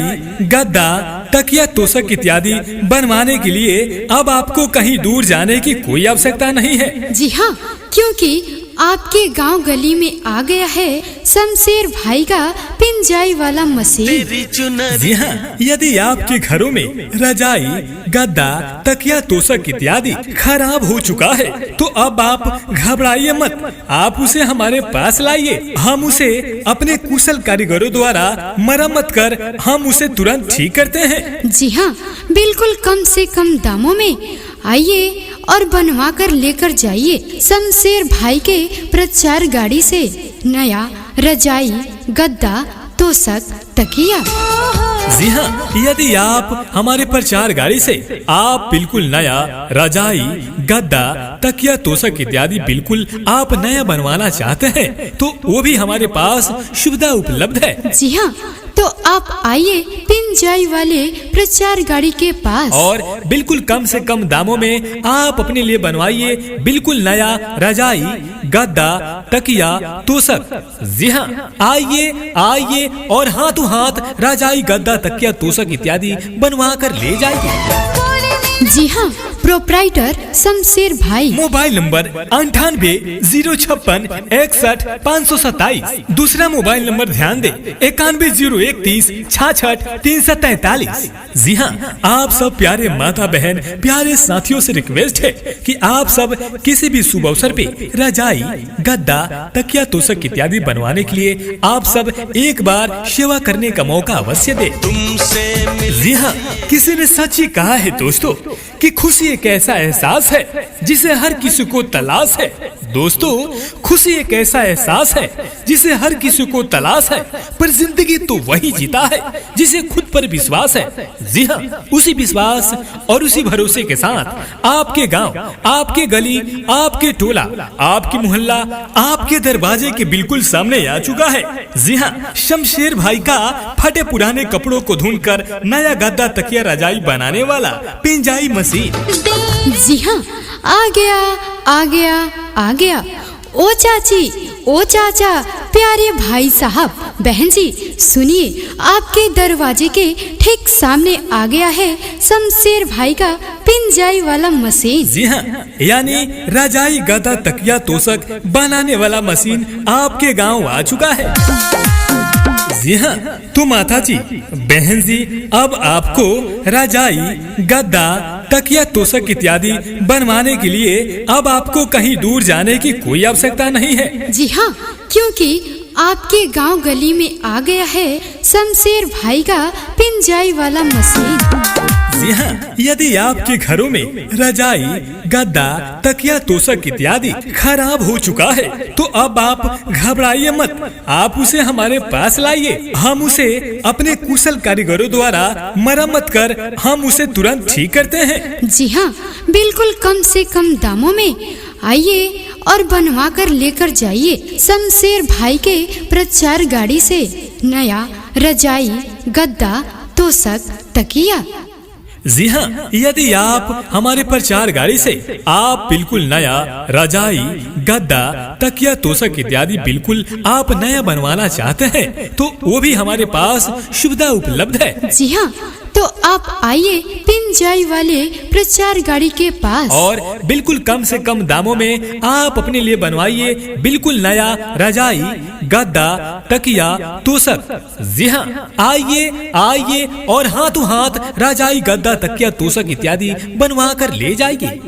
गद्दा, तकिया, तोशक इत्यादि बनवाने के लिए अब आपको कहीं दूर जाने की कोई आवश्यकता नहीं है। जी हाँ, क्योंकि आपके गांव गली में आ गया है शमशेर भाई का पिंजाई वाला मशीन। तेरी चुनरी जी हाँ, यदि आपके घरों में रजाई, गद्दा, तकिया, तोशक इत्यादि खराब हो चुका है तो अब आप घबराइए मत, आप उसे हमारे पास लाइए। हम उसे अपने कुशल कारीगरों द्वारा मरम्मत कर हम उसे तुरंत ठीक करते हैं। जी हाँ, बिल्कुल कम से कम दामों में आइए और बनवा कर लेकर जाइए शमशेर भाई के प्रचार गाड़ी से नया रजाई, गद्दा, तोशक, तकिया। जी हाँ, यदि आप हमारे प्रचार गाड़ी से आप बिल्कुल नया रजाई, गद्दा, तकिया, तोशक इत्यादि बिल्कुल आप नया बनवाना चाहते हैं तो वो भी हमारे पास सुविधा उपलब्ध है। जी हाँ, तो आप आइए पिंजाई वाले प्रचार गाड़ी के पास और बिल्कुल कम से कम दामों में आप अपने लिए बनवाइए बिल्कुल नया रजाई, गद्दा, तकिया, तोशक। जी हाँ, आइए आइए और हाथों हाथ रजाई, गद्दा, तकिया, तोशक इत्यादि बनवा कर ले जाइए। जी हाँ, प्रोप्राइटर शमशेर भाई। Mobile number 98 056 61 527। दूसरा मोबाइल नंबर ध्यान दे 91 031 66 343। जी हाँ, आप सब प्यारे माता बहन, प्यारे साथियों से रिक्वेस्ट है कि आप सब किसी भी शुभ अवसर पे रजाई, गद्दा, तकिया, तोशक इत्यादि बनवाने के लिए आप सब एक बार सेवा करने का मौका अवश्य दे। तुमसे जी हाँ, किसी ने सच ही कहा है दोस्तों कि खुशी एक ऐसा एहसास है जिसे हर किसी को तलाश है। दोस्तों, खुशी एक ऐसा एहसास है जिसे हर किसी को तलाश है, पर जिंदगी तो वही जीता है जिसे खुद पर विश्वास है। जी हाँ, उसी विश्वास और उसी भरोसे के साथ आपके गांव, आपके गली, आपके टोला, आपके मोहल्ला, आपके दरवाजे के बिल्कुल सामने आ चुका है। जी हाँ, शमशेर भाई का फटे पुराने कपड़ों को ढूंढकर नया गद्दा, तकिया, रजाई बनाने वाला पिंजाई मशीन। जी हाँ, आ गया आ गया आ गया। ओ चाची, ओ चाचा, प्यारे भाई साहब, बहन जी, सुनिए, आपके दरवाजे के ठीक सामने आ गया है शमशेर भाई का पिंजाई वाला मशीन। जी हाँ, यानी रजाई, गद्दा, तकिया, तोशक बनाने वाला मशीन आपके गांव आ चुका है। जी हाँ, तो माता जी, बहन जी, अब आपको रजाई, गद्दा, तकिया, तोशक इत्यादि बनवाने के लिए अब आपको कहीं दूर जाने की कोई आवश्यकता नहीं है। जी हाँ, क्योंकि आपके गांव गली में आ गया है शमशेर भाई का पिंजाई वाला मशीन। जी हाँ, यदि आपके घरों में रजाई, गद्दा, तकिया, तोशक इत्यादि खराब हो चुका है तो अब आप घबराइए मत, आप उसे हमारे पास लाइए। हम उसे अपने कुशल कारीगरों द्वारा मरम्मत कर हम उसे तुरंत ठीक करते हैं। जी हाँ, बिल्कुल कम से कम दामों में आइए और बनवा कर लेकर जाइए शमशेर भाई के प्रचार गाड़ी से नया रजाई, गद्दा, तोशक, तकिया। जी हाँ, यदि आप हमारे प्रचार गाड़ी से आप बिल्कुल नया रजाई, गद्दा, तकिया, तोशक इत्यादि बिल्कुल आप नया बनवाना चाहते हैं तो वो भी हमारे पास सुविधा उपलब्ध है। जी हाँ, तो आप आइए पिंजाई वाले प्रचार गाड़ी के पास और बिल्कुल कम से कम दामों में आप अपने लिए बनवाइए बिल्कुल नया रजाई, गद्दा, तकिया, तोशक। जी हाँ, आइए आइए और हाथों हाथ रजाई, गद्दा, तकिया, तोशक इत्यादि बनवा कर ले जाइए।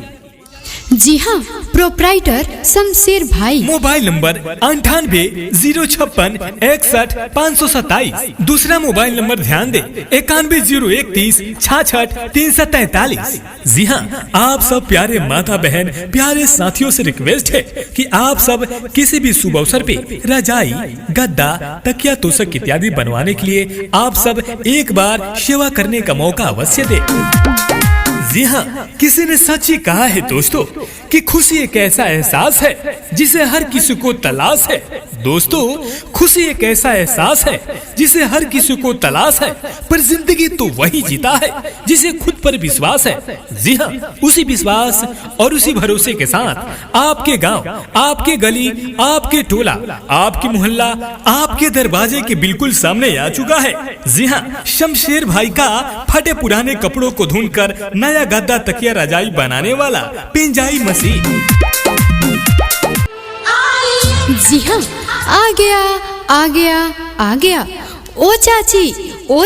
जी हाँ, प्रोप्राइटर शमशेर भाई। Mobile number 98 056 61 527। दूसरा मोबाइल नंबर ध्यान दे 91 031 66 343। जी हाँ, आप सब प्यारे माता बहन, प्यारे साथियों से रिक्वेस्ट है कि आप सब किसी भी शुभ अवसर पे रजाई, गद्दा, तकिया, तोशक इत्यादि बनवाने के लिए आप सब एक बार सेवा करने का मौका अवश्य दे। जी हाँ, किसी ने सच ही कहा है दोस्तों कि खुशी एक ऐसा एहसास है जिसे हर किसी को तलाश है। दोस्तों, खुशी एक ऐसा एहसास है जिसे हर किसी को तलाश है, पर जिंदगी तो वही जीता है जिसे खुद पर विश्वास है। जी हाँ, उसी विश्वास और उसी भरोसे के साथ आपके गांव, आपके गली, आपके टोला, आपके मोहल्ला, आपके दरवाजे के बिल्कुल सामने आ चुका है। जी हाँ, शमशेर भाई का फटे पुराने कपड़ों को ढूंढकर नया गद्दा, तकिया, रजाई बनाने वाला पिंजाई मशीन। जी हाँ, आ गया आ गया आ गया। ओ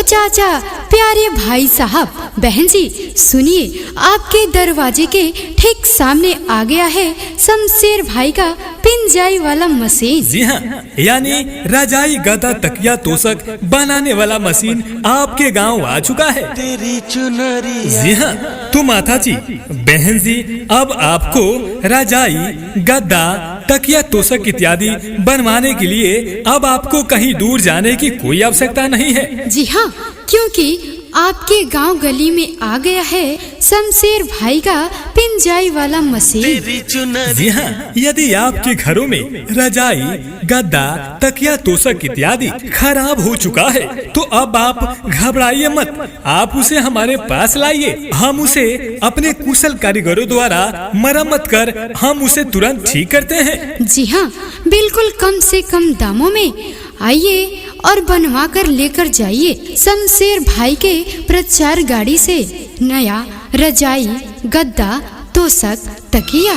चाचा, प्यारे भाई साहब, बहन जी, सुनिए, आपके दरवाजे के ठीक सामने आ गया है शमशेर भाई का पिंजाई वाला मशीन। जी हाँ, यानी रजाई गदा तकिया तोशक बनाने वाला मशीन आपके गांव आ चुका है। तेरी चुनरिया जी हाँ, तो माता जी, बहन जी, अब आपको रजाई गद्दा तकिया तोशक इत्यादि बनवाने के लिए अब आपको कहीं दूर जाने की कोई आवश्यकता नहीं है। जी हाँ, क्योंकि आपके गांव गली में आ गया है शमशेर भाई का पिंजाई वाला मशीन। तेरी चुनरिया जी हाँ, यदि आपके घरों में रजाई गद्दा तकिया तोशक इत्यादि खराब हो चुका है तो अब आप घबराइए मत, आप उसे हमारे पास लाइए। हम उसे अपने कुशल कारीगरों द्वारा मरम्मत कर हम उसे तुरंत ठीक करते हैं। जी हाँ, बिल्कुल कम से कम दामों में आइए और बनवा कर लेकर जाइए शमशेर भाई के प्रचार गाड़ी से नया रजाई गद्दा तोशक तकिया।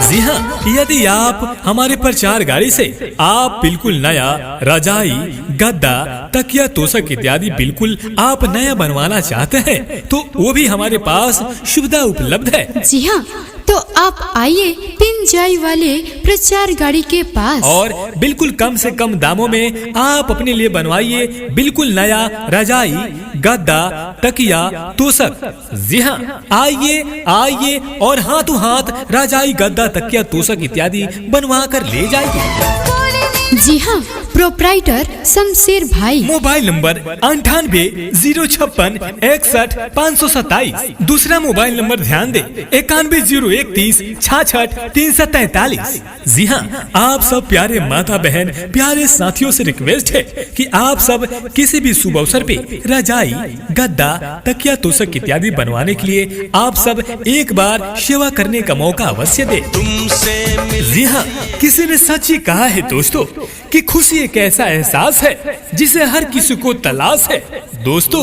जी हाँ, यदि आप हमारे प्रचार गाड़ी से आप बिल्कुल नया रजाई गद्दा तकिया तोशक इत्यादि बिल्कुल आप नया बनवाना चाहते हैं तो वो भी हमारे पास सुविधा उपलब्ध है। जी हाँ, तो आप आइए पिंजाई वाले प्रचार गाड़ी के पास और बिल्कुल कम से कम दामों में आप अपने लिए बनवाइए बिल्कुल नया रजाई गद्दा तकिया तोशक। जी हाँ, आइए और हाथों हाथ रजाई गद्दा तकिया तोशक इत्यादि बनवा कर ले जाइए। जी हाँ, प्रोप्राइटर शमशेर भाई। Mobile number 98 056 61 527। दूसरा मोबाइल नंबर ध्यान दे 91 031 66 343। जी हाँ, आप सब प्यारे माता बहन प्यारे साथियों से रिक्वेस्ट है कि आप सब किसी भी शुभ अवसर पे रजाई गद्दा तकिया तोशक इत्यादि बनवाने के लिए आप सब एक बार सेवा करने का मौका अवश्य दे। तुमसे मिल जी हाँ, किसी ने सच ही कहा है दोस्तों कि खुशी एक ऐसा एहसास है जिसे हर किसी को तलाश है। दोस्तों,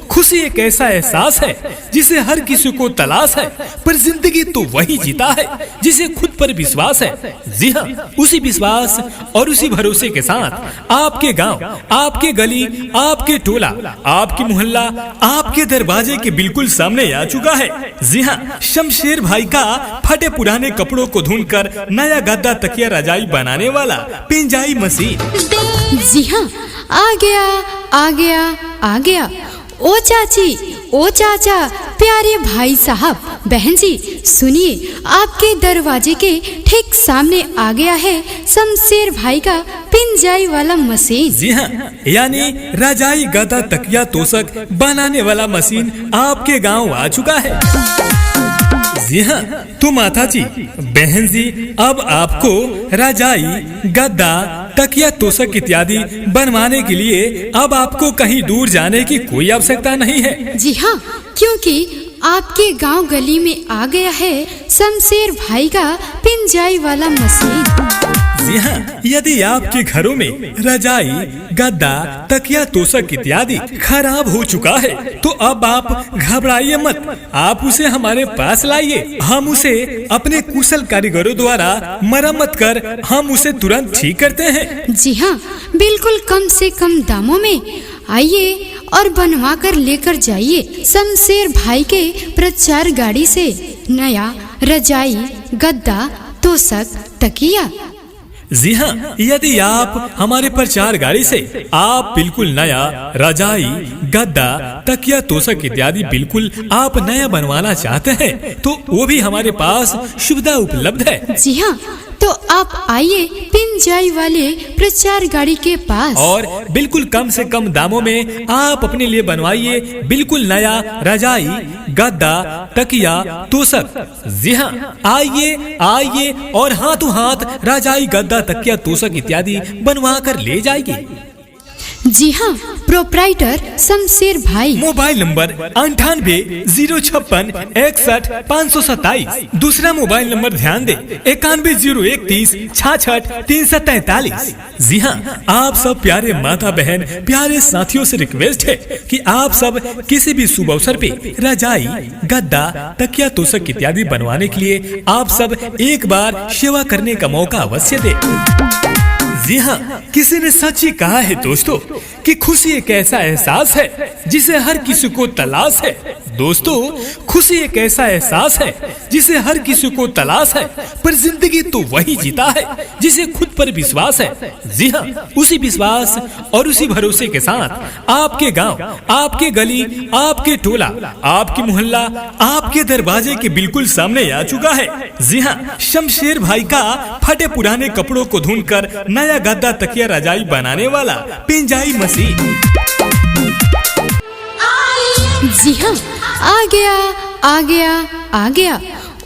खुशी एक ऐसा एहसास है जिसे हर किसी को तलाश है, पर जिंदगी तो वही जीता है जिसे खुद पर विश्वास है। जी हाँ, उसी विश्वास और उसी भरोसे के साथ आपके गांव, आपके गली, आपके टोला, आपके मोहल्ला आपके दरवाजे के बिल्कुल सामने आ चुका है। जी हाँ, शमशेर भाई का फटे पुराने कपड़ों को धुनकर नया गद्दा तकिया रजाई बनाने वाला पिंजाई मशीन। जी हाँ, आ गया। ओ चाचा, प्यारे भाई साहब, बहन जी, सुनिए, आपके दरवाजे के ठीक सामने आ गया है शमशेर भाई का पिंजाई वाला मशीन। जी हाँ, यानी रजाई गद्दा तकिया तोशक बनाने वाला मशीन आपके गांव आ चुका है। जी हाँ, तो माता जी, बहन जी, अब आपको रजाई गद्दा तकिया तोशक इत्यादि बनवाने के लिए अब आपको कहीं दूर जाने की कोई आवश्यकता नहीं है। जी हाँ, क्योंकि आपके गांव गली में आ गया है शमशेर भाई का पिंजाई वाला मशीन। जी हाँ, यदि आपके घरों में रजाई गद्दा तकिया तोशक इत्यादि खराब हो चुका है तो अब आप घबराइए मत, आप उसे हमारे पास लाइए। हम उसे अपने कुशल कारीगरों द्वारा मरम्मत कर हम उसे तुरंत ठीक करते हैं। जी हाँ, बिल्कुल कम से कम दामों में आइए और बनवा कर लेकर जाइए शमशेर भाई के प्रचार गाड़ी से नया रजाई गद्दा तोशक तकिया। जी हाँ, यदि आप हमारे प्रचार गाड़ी से आप बिल्कुल नया रजाई गद्दा तकिया तोशक इत्यादि बिल्कुल आप नया बनवाना चाहते हैं तो वो भी हमारे पास सुविधा उपलब्ध है। जी हाँ, तो आप आइए पिंजाई वाले प्रचार गाड़ी के पास और बिल्कुल कम से कम दामों में आप अपने लिए बनवाइए बिल्कुल नया रजाई गद्दा तकिया तोशक। जी हाँ, आइए और हाथों हाथ रजाई गद्दा तकिया तोशक इत्यादि बनवा कर ले जाइए। जी हाँ, प्रोप्राइटर शमशेर भाई। Mobile number 98 056 61 527। दूसरा मोबाइल नंबर ध्यान दे 91 031 66 343। जी हाँ, आप सब प्यारे माता बहन प्यारे साथियों से रिक्वेस्ट है कि आप सब किसी भी शुभ अवसर पे रजाई, गद्दा, तकिया, तोशक इत्यादि बनवाने के लिए आप सब एक बार सेवा करने का मौका अवश्य दे। जी हाँ, किसी ने सच ही कहा है दोस्तों कि खुशी एक ऐसा एहसास है जिसे हर किसी को तलाश है। दोस्तों, खुशी एक ऐसा एहसास है जिसे हर किसी को तलाश है, पर जिंदगी तो वही जीता है जिसे खुद पर विश्वास है। जी हाँ, उसी विश्वास और उसी भरोसे के साथ आपके गांव, आपके गली, आपके टोला, आपकी मोहल्ला, आपके दरवाजे के बिल्कुल सामने आ चुका है। जी हाँ, शमशेर भाई का फटे पुराने कपड़ों को ढूंढकर नया गद्दा, तकिया, रजाई बनाने वाला पिंजाई मशीन। जी हाँ, आ गया आ गया आ गया।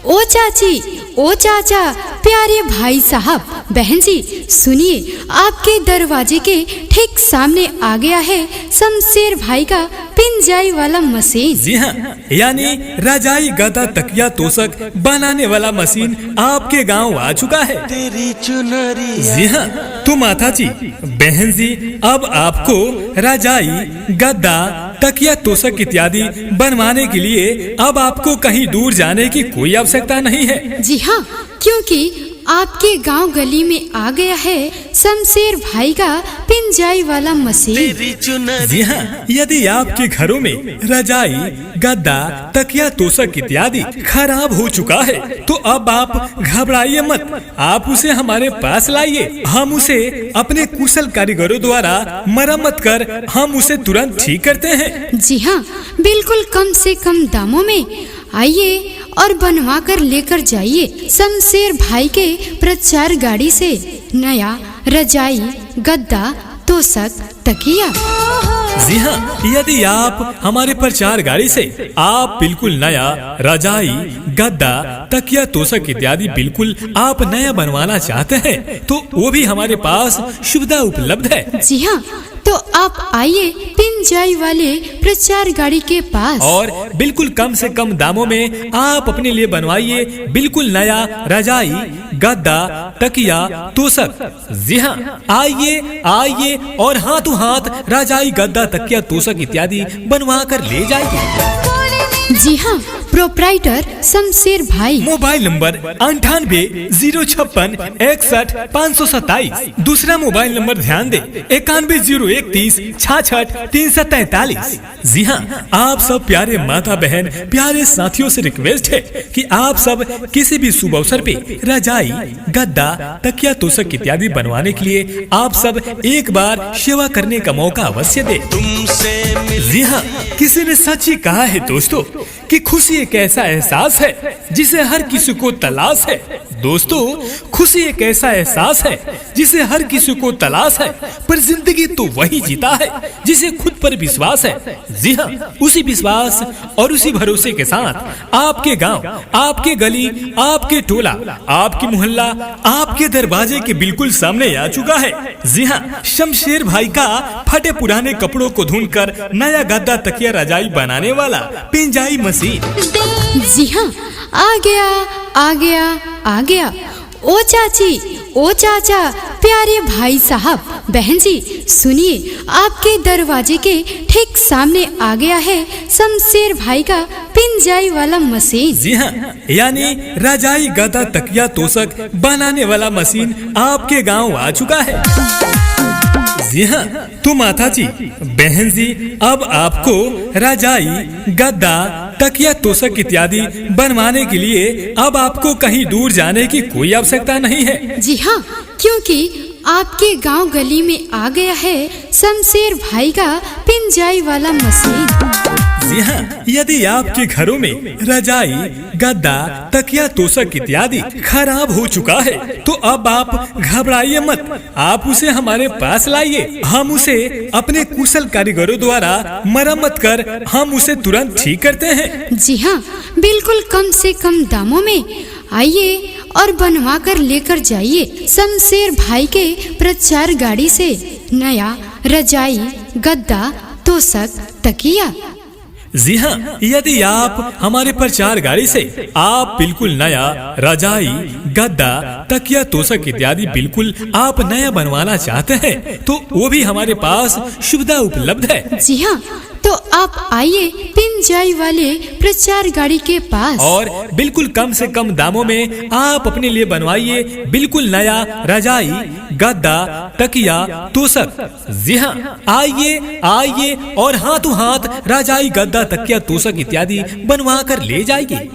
ओ चाची, ओ चाचा, प्यारे भाई साहब, बहन जी, सुनिए, आपके दरवाजे के ठीक सामने आ गया है शमशेर भाई का पिंजाई वाला मशीन। जी हाँ, यानी रजाई, गद्दा, तकिया, तोशक बनाने वाला मशीन आपके गांव आ चुका है। तेरी चुनरिया। जी हाँ, तो माता जी, बहन जी, अब आपको रजाई, गद्दा, तकिया, तोशक इत्यादि बनवाने के लिए अब आपको कहीं दूर जाने की कोई आवश्यकता नहीं है। जी हाँ, क्योंकि आपके गांव गली में आ गया है शमशेर भाई का पिंजाई वाला मशीन। तेरी चुनरिया। जी हाँ, यदि आपके घरों में रजाई, गद्दा, तकिया, तोशक इत्यादि खराब हो चुका है तो अब आप घबराइए मत, आप उसे हमारे पास लाइए। हम उसे अपने कुशल कारीगरों द्वारा मरम्मत कर हम उसे तुरंत ठीक करते हैं। जी हाँ, बिल्कुल कम से कम दामों में। आइए और बनवा कर लेकर जाइए शमशेर भाई के प्रचार गाड़ी से नया रजाई, गद्दा, तोशक, तकिया। जी हाँ, यदि आप हमारे प्रचार गाड़ी से आप बिल्कुल नया रजाई, गद्दा, तकिया, तोशक इत्यादि बिल्कुल आप नया बनवाना चाहते हैं तो वो भी हमारे पास सुविधा उपलब्ध है। जी हाँ, तो आप आइए पिंजाई वाले प्रचार गाड़ी के पास और बिल्कुल कम से कम दामों में आप अपने लिए बनवाइए बिल्कुल नया रजाई, गद्दा, तकिया, तोशक। जी हाँ, आइए आइए और हाथों हाथ रजाई, गद्दा, तकिया, तोशक इत्यादि बनवा कर ले जाइए। जी हाँ, प्रोप्राइटर शमशेर भाई। Mobile number 98 056 61 527। दूसरा मोबाइल नंबर ध्यान दे 91 031 66 343। जी हाँ, आप सब प्यारे माता बहन प्यारे साथियों से रिक्वेस्ट है कि आप सब किसी भी शुभ अवसर पे रजाई, गद्दा, तकिया, तोशक इत्यादि बनवाने के लिए आप सब एक बार सेवा करने का मौका अवश्य दे। तुमसे मिल। जी हाँ, किसी ने सच ही कहा है दोस्तों कि खुशी एक ऐसा एहसास है जिसे हर किसी को तलाश है। दोस्तों, खुशी एक ऐसा एहसास है जिसे हर किसी को तलाश है, पर जिंदगी तो वही जीता है जिसे खुद पर विश्वास है। जी हाँ, उसी विश्वास और उसी भरोसे के साथ आपके गांव, आपके गली, आपके टोला, आपकी मोहल्ला, आपके दरवाजे के बिल्कुल सामने आ चुका है। जी हाँ, शमशेर भाई का फटे पुराने कपड़ों को ढूंढकर नया गद्दा, तकिया, रजाई बनाने वाला पिंजाई मशीन। जी हाँ, आ गया आ गया आ गया। ओ चाची, ओ चाचा, प्यारे भाई साहब, बहन जी, सुनिए, आपके दरवाजे के ठीक सामने आ गया है शमशेर भाई का पिंजाई वाला मशीन। जी हाँ, यानी रजाई, गद्दा, तकिया, तोशक बनाने वाला मशीन आपके गांव आ चुका है। जी हाँ, तो माता जी, बहन जी, अब आपको रजाई, गद्दा, तकिया, तोशक इत्यादि बनवाने के लिए अब आपको कहीं दूर जाने की कोई आवश्यकता नहीं है। जी हाँ, क्योंकि आपके गांव गली में आ गया है शमशेर भाई का पिंजाई वाला मशीन। जी हाँ, यदि आपके घरों में रजाई, गद्दा, तकिया, तोशक इत्यादि खराब हो चुका है तो अब आप घबराइए मत, आप उसे हमारे पास लाइए। हम उसे अपने कुशल कारीगरों द्वारा मरम्मत कर हम उसे तुरंत ठीक करते हैं। जी हाँ, बिल्कुल कम से कम दामों में। आइए और बनवा कर लेकर जाइए शमशेर भाई के प्रचार गाड़ी से नया रजाई, गद्दा, तोशक, तकिया। जी हाँ, यदि आप हमारे प्रचार गाड़ी से आप बिल्कुल नया रजाई, गद्दा, तकिया, तोशक इत्यादि बिल्कुल आप नया बनवाना चाहते हैं तो वो भी हमारे पास सुविधा उपलब्ध है। जी हाँ, तो आप आइए पिंजाई वाले प्रचार गाड़ी के पास और बिल्कुल कम से कम दामों में आप अपने लिए बनवाइए बिल्कुल नया रजाई, गद्दा, तकिया, तोशक। जी हाँ, आइए आइए और हाथों हाथ रजाई, गद्दा, तकिया, तोशक इत्यादि बनवा कर ले जाइए।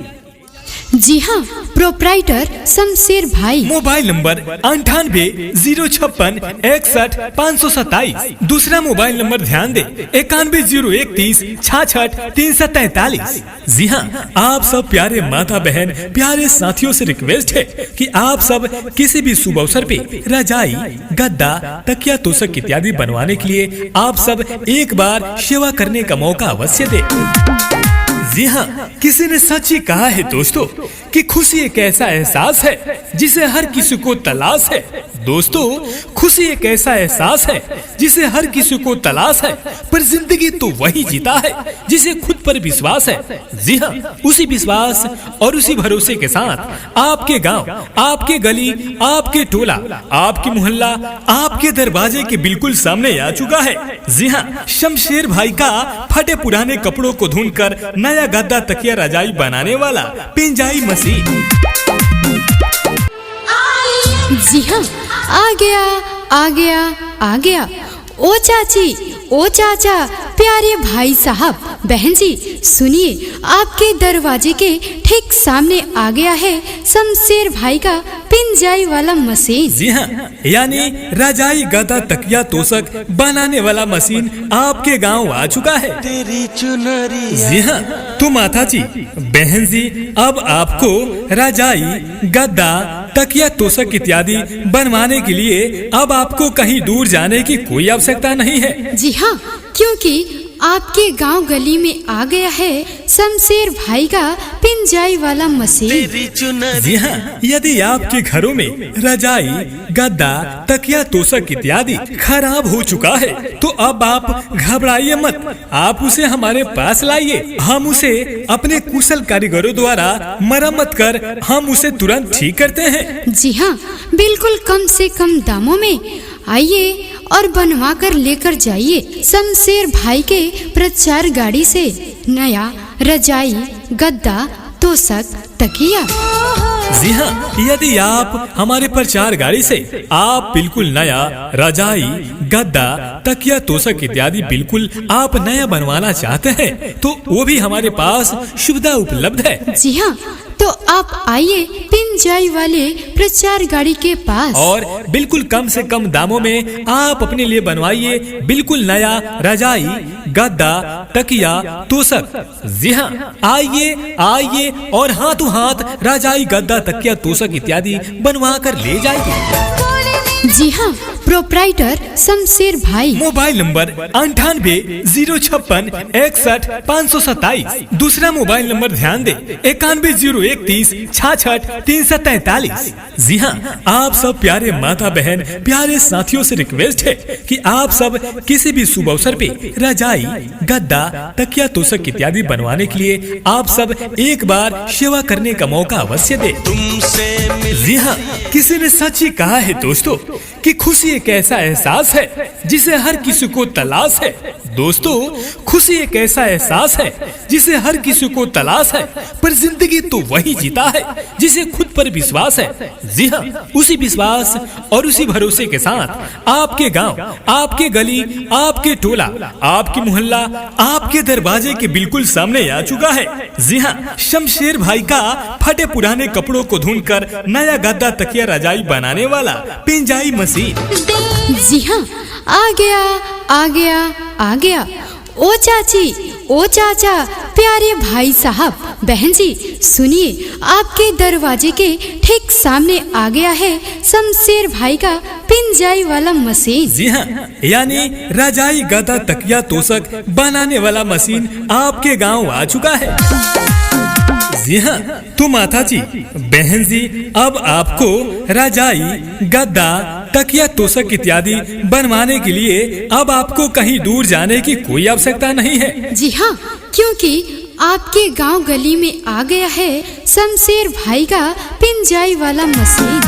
जी हाँ, प्रोप्राइटर शमशेर भाई। मोबाइल नंबर 980561 दूसरा मोबाइल नंबर ध्यान दे 910130664343। जी हाँ, आप सब प्यारे माता बहन, प्यारे साथियों से रिक्वेस्ट है कि आप सब किसी भी शुभ अवसर पे रजाई, गद्दा, तकिया, तोशक इत्यादि बनवाने के लिए आप सब एक बार सेवा करने का मौका अवश्य दे। जी हाँ, किसी ने सच ही कहा है दोस्तों कि खुशी एक ऐसा एहसास है जिसे हर किसी को तलाश है। दोस्तों, खुशी एक ऐसा एहसास है जिसे हर किसी को तलाश है, पर जिंदगी तो वही जीता है जिसे खुद पर विश्वास है। जी हाँ, उसी विश्वास और उसी भरोसे के साथ आपके गांव, आपके गली, आपके टोला, आपकी मोहल्ला आपके दरवाजे के बिल्कुल सामने आ चुका है। जी हाँ, शमशेर भाई का फटे पुराने कपड़ों को ढूंढकर नया गद्दा, तकिया, रजाई बनाने वाला पिंजाई मशीन। जी हाँ, आ गया आ गया आ गया। ओ चाची, ओ चाचा, प्यारे भाई साहब, बहन जी, सुनिए, आपके दरवाजे के ठीक सामने आ गया है शमशेर भाई का पिंजाई वाला मशीन। जी हाँ, यानी रजाई, गद्दा, तकिया, तोशक बनाने वाला मशीन आपके गांव आ चुका है। तेरी चुनरिया। जी हाँ, तो माता जी, बहन जी, अब आपको रजाई, गद्दा, तकिया, तोशक इत्यादि बनवाने के लिए अब आपको कहीं दूर जाने की कोई आवश्यकता नहीं है। जी हाँ, क्योंकि आपके गांव गली में आ गया है शमशेर भाई का पिंजाई वाला मशीन। तेरी चुनरिया। जी हाँ, यदि आपके घरों में रजाई, गद्दा, तकिया, तोशक इत्यादि खराब हो चुका है तो अब आप घबराइए मत, आप उसे हमारे पास लाइए। हम उसे अपने कुशल कारीगरों द्वारा मरम्मत कर हम उसे तुरंत ठीक करते हैं। जी हाँ, बिल्कुल कम से कम दामों में आइए और बनवा कर लेकर जाइए शमशेर भाई के प्रचार गाड़ी से नया रजाई, गद्दा, तोशक, तकिया। जी हाँ, यदि आप हमारे प्रचार गाड़ी से आप बिल्कुल नया रजाई, गद्दा, तकिया, तोशक इत्यादि बिल्कुल आप नया बनवाना चाहते हैं तो वो भी हमारे पास सुविधा उपलब्ध है। जी हाँ, तो आप आइए पिंजाई वाले प्रचार गाड़ी के पास और बिल्कुल कम से कम दामों में आप अपने लिए बनवाइए बिल्कुल नया रजाई, गद्दा, तकिया, तोशक। जी हाँ, आइए आइए और हाथों हाथ रजाई, गद्दा, तकिया, तोशक इत्यादि बनवा कर ले जाइए। जी हाँ, प्रोप्राइटर शमशेर भाई। मोबाइल नंबर 980561 दूसरा मोबाइल नंबर ध्यान दे 910130664343। जी हाँ, आप सब प्यारे माता बहन, प्यारे साथियों से रिक्वेस्ट है कि आप सब किसी भी शुभ अवसर पे रजाई, गद्दा, तकिया, तोशक इत्यादि बनवाने के लिए आप सब एक बार सेवा करने का मौका अवश्य दे। तुमसे मिल। जी हाँ, किसी ने सच ही कहा है दोस्तों कि खुशी एक ऐसा एहसास है जिसे हर किसी को तलाश है। दोस्तों, खुशी एक ऐसा एहसास है जिसे हर किसी को तलाश है, पर जिंदगी तो वही जीता है जिसे खुद पर विश्वास है। जी हाँ, उसी विश्वास और उसी भरोसे के साथ आपके गांव, आपके गली, आपके टोला, आपकी मोहल्ला आपके दरवाजे के बिल्कुल सामने आ चुका है। जी हाँ, शमशेर भाई का फटे पुराने कपड़ों को ढूंढकर नया गद्दा, तकिया, रजाई बनाने वाला पिंजाई मशीन। जी हाँ, आ गया आ गया आ गया। ओ चाची, ओ चाचा, प्यारे भाई साहब, बहन जी, सुनिए, आपके दरवाजे के ठीक सामने आ गया है शमशेर भाई का पिंजाई वाला मशीन। जी हाँ, यानी रजाई, गद्दा, तकिया, तोशक बनाने वाला मशीन आपके गांव आ चुका है। जी हाँ, तो माता जी, बहन जी, अब आपको रजाई, गद्दा, तकिया, तोशक इत्यादि बनवाने के लिए अब आपको कहीं दूर जाने की कोई आवश्यकता नहीं है। जी हाँ, क्योंकि आपके गांव गली में आ गया है शमशेर भाई का पिंजाई वाला मशीन।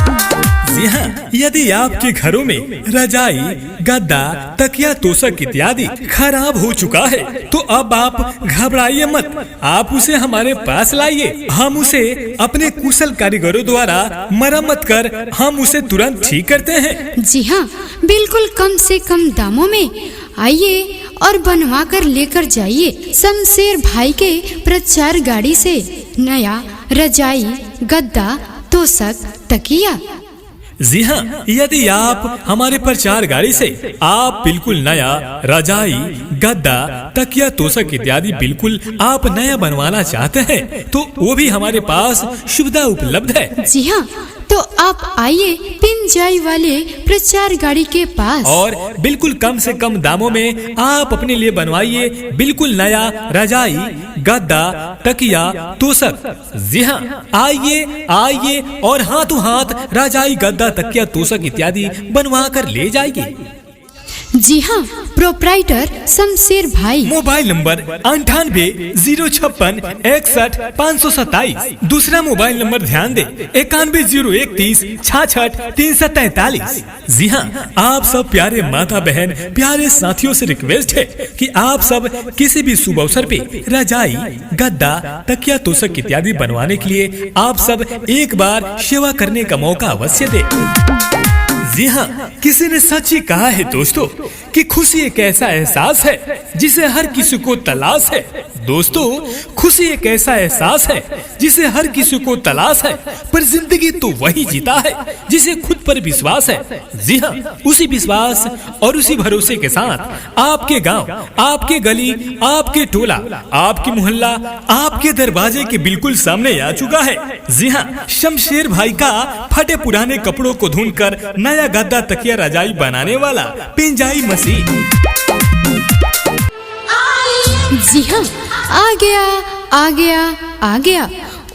जी हाँ, यदि आपके घरों में रजाई, गद्दा, तकिया, तोशक इत्यादि खराब हो चुका है तो अब आप घबराइए मत, आप उसे हमारे पास लाइए। हम उसे अपने कुशल कारीगरों द्वारा मरम्मत कर हम उसे तुरंत ठीक करते हैं। जी हाँ, बिल्कुल कम से कम दामों में आइए और बनवा कर लेकर जाइए शमशेर भाई के प्रचार गाड़ी से नया रजाई, गद्दा, तोशक, तकिया। जी हाँ, यदि आप हमारे प्रचार गाड़ी से आप बिल्कुल नया रजाई, गद्दा, तकिया, तोशक इत्यादि बिल्कुल आप नया बनवाना चाहते हैं तो वो भी हमारे पास सुविधा उपलब्ध है। जी हाँ, तो आप आइए पिंजाई वाले प्रचार गाड़ी के पास और बिल्कुल कम से कम दामों में आप अपने लिए बनवाइए बिल्कुल नया रजाई, गद्दा, तकिया, तोशक। जी हाँ, आइए आइए और हाथों हाथ रजाई, गद्दा, तकिया, तोशक इत्यादि बनवा कर ले जाइए। जी हाँ, प्रोप्राइटर शमशेर भाई। मोबाइल नंबर 980561 दूसरा मोबाइल नंबर ध्यान दे 910130664343। जी हाँ, आप सब प्यारे माता बहन, प्यारे साथियों से रिक्वेस्ट है कि आप सब किसी भी शुभ अवसर पे रजाई, गद्दा, तकिया, तोशक इत्यादि बनवाने के लिए आप सब एक बार सेवा करने का मौका अवश्य दे। जी हाँ, किसी ने सच ही कहा है दोस्तों कि खुशी एक ऐसा एहसास है जिसे हर किसी को तलाश है। दोस्तों, खुशी एक ऐसा एहसास है जिसे हर किसी को तलाश है, पर जिंदगी तो वही जीता है जिसे खुद पर विश्वास है। जी हाँ, उसी विश्वास और उसी भरोसे के साथ आपके गांव, आपके गली, आपके टोला, आपकी मोहल्ला आपके दरवाजे के बिल्कुल सामने आ चुका है। जी हाँ, शमशेर भाई का फटे पुराने कपड़ों को ढूंढकर नया गद्दा, तकिया, रजाई बनाने वाला पिंजाई मशीन। जी हाँ, आ गया आ गया आ गया।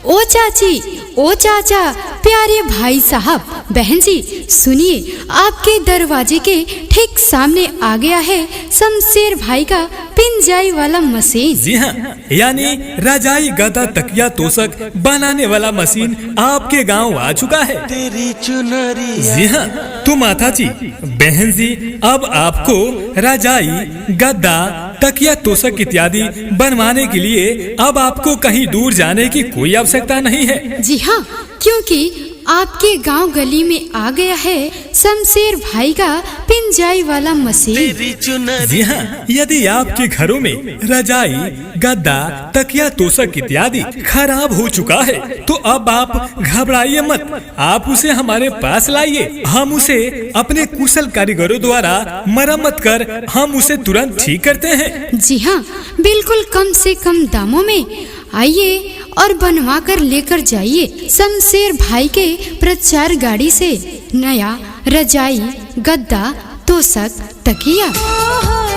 ओ चाची, ओ चाचा, प्यारे भाई साहब, बहन जी, सुनिए, आपके दरवाजे के ठीक सामने आ गया है शमशेर भाई का पिंजाई वाला मशीन। जी हाँ, यानी रजाई, गद्दा, तकिया, तोशक बनाने वाला मशीन आपके गांव आ चुका है। तेरी चुनरिया। जी हाँ, तो माता जी, बहन जी, अब आपको रजाई, गद्दा, तकिया, तोशक इत्यादि बनवाने के लिए अब आपको कहीं दूर जाने की कोई आवश्यकता नहीं है। जी हाँ, क्योंकि आपके गांव गली में आ गया है शमशेर भाई का पिंजाई वाला मशीन। तेरी चुनरिया। जी हाँ, यदि आपके घरों में रजाई, गद्दा, तकिया, तोशक इत्यादि खराब हो चुका है तो अब आप घबराइए मत, आप उसे हमारे पास लाइए। हम उसे अपने कुशल कारीगरों द्वारा मरम्मत कर हम उसे तुरंत ठीक करते हैं। जी हाँ, बिल्कुल कम से कम दामों में आइए और बनवा कर लेकर जाइए शमशेर भाई के प्रचार गाड़ी से नया रजाई, गद्दा, तोशक, तकिया।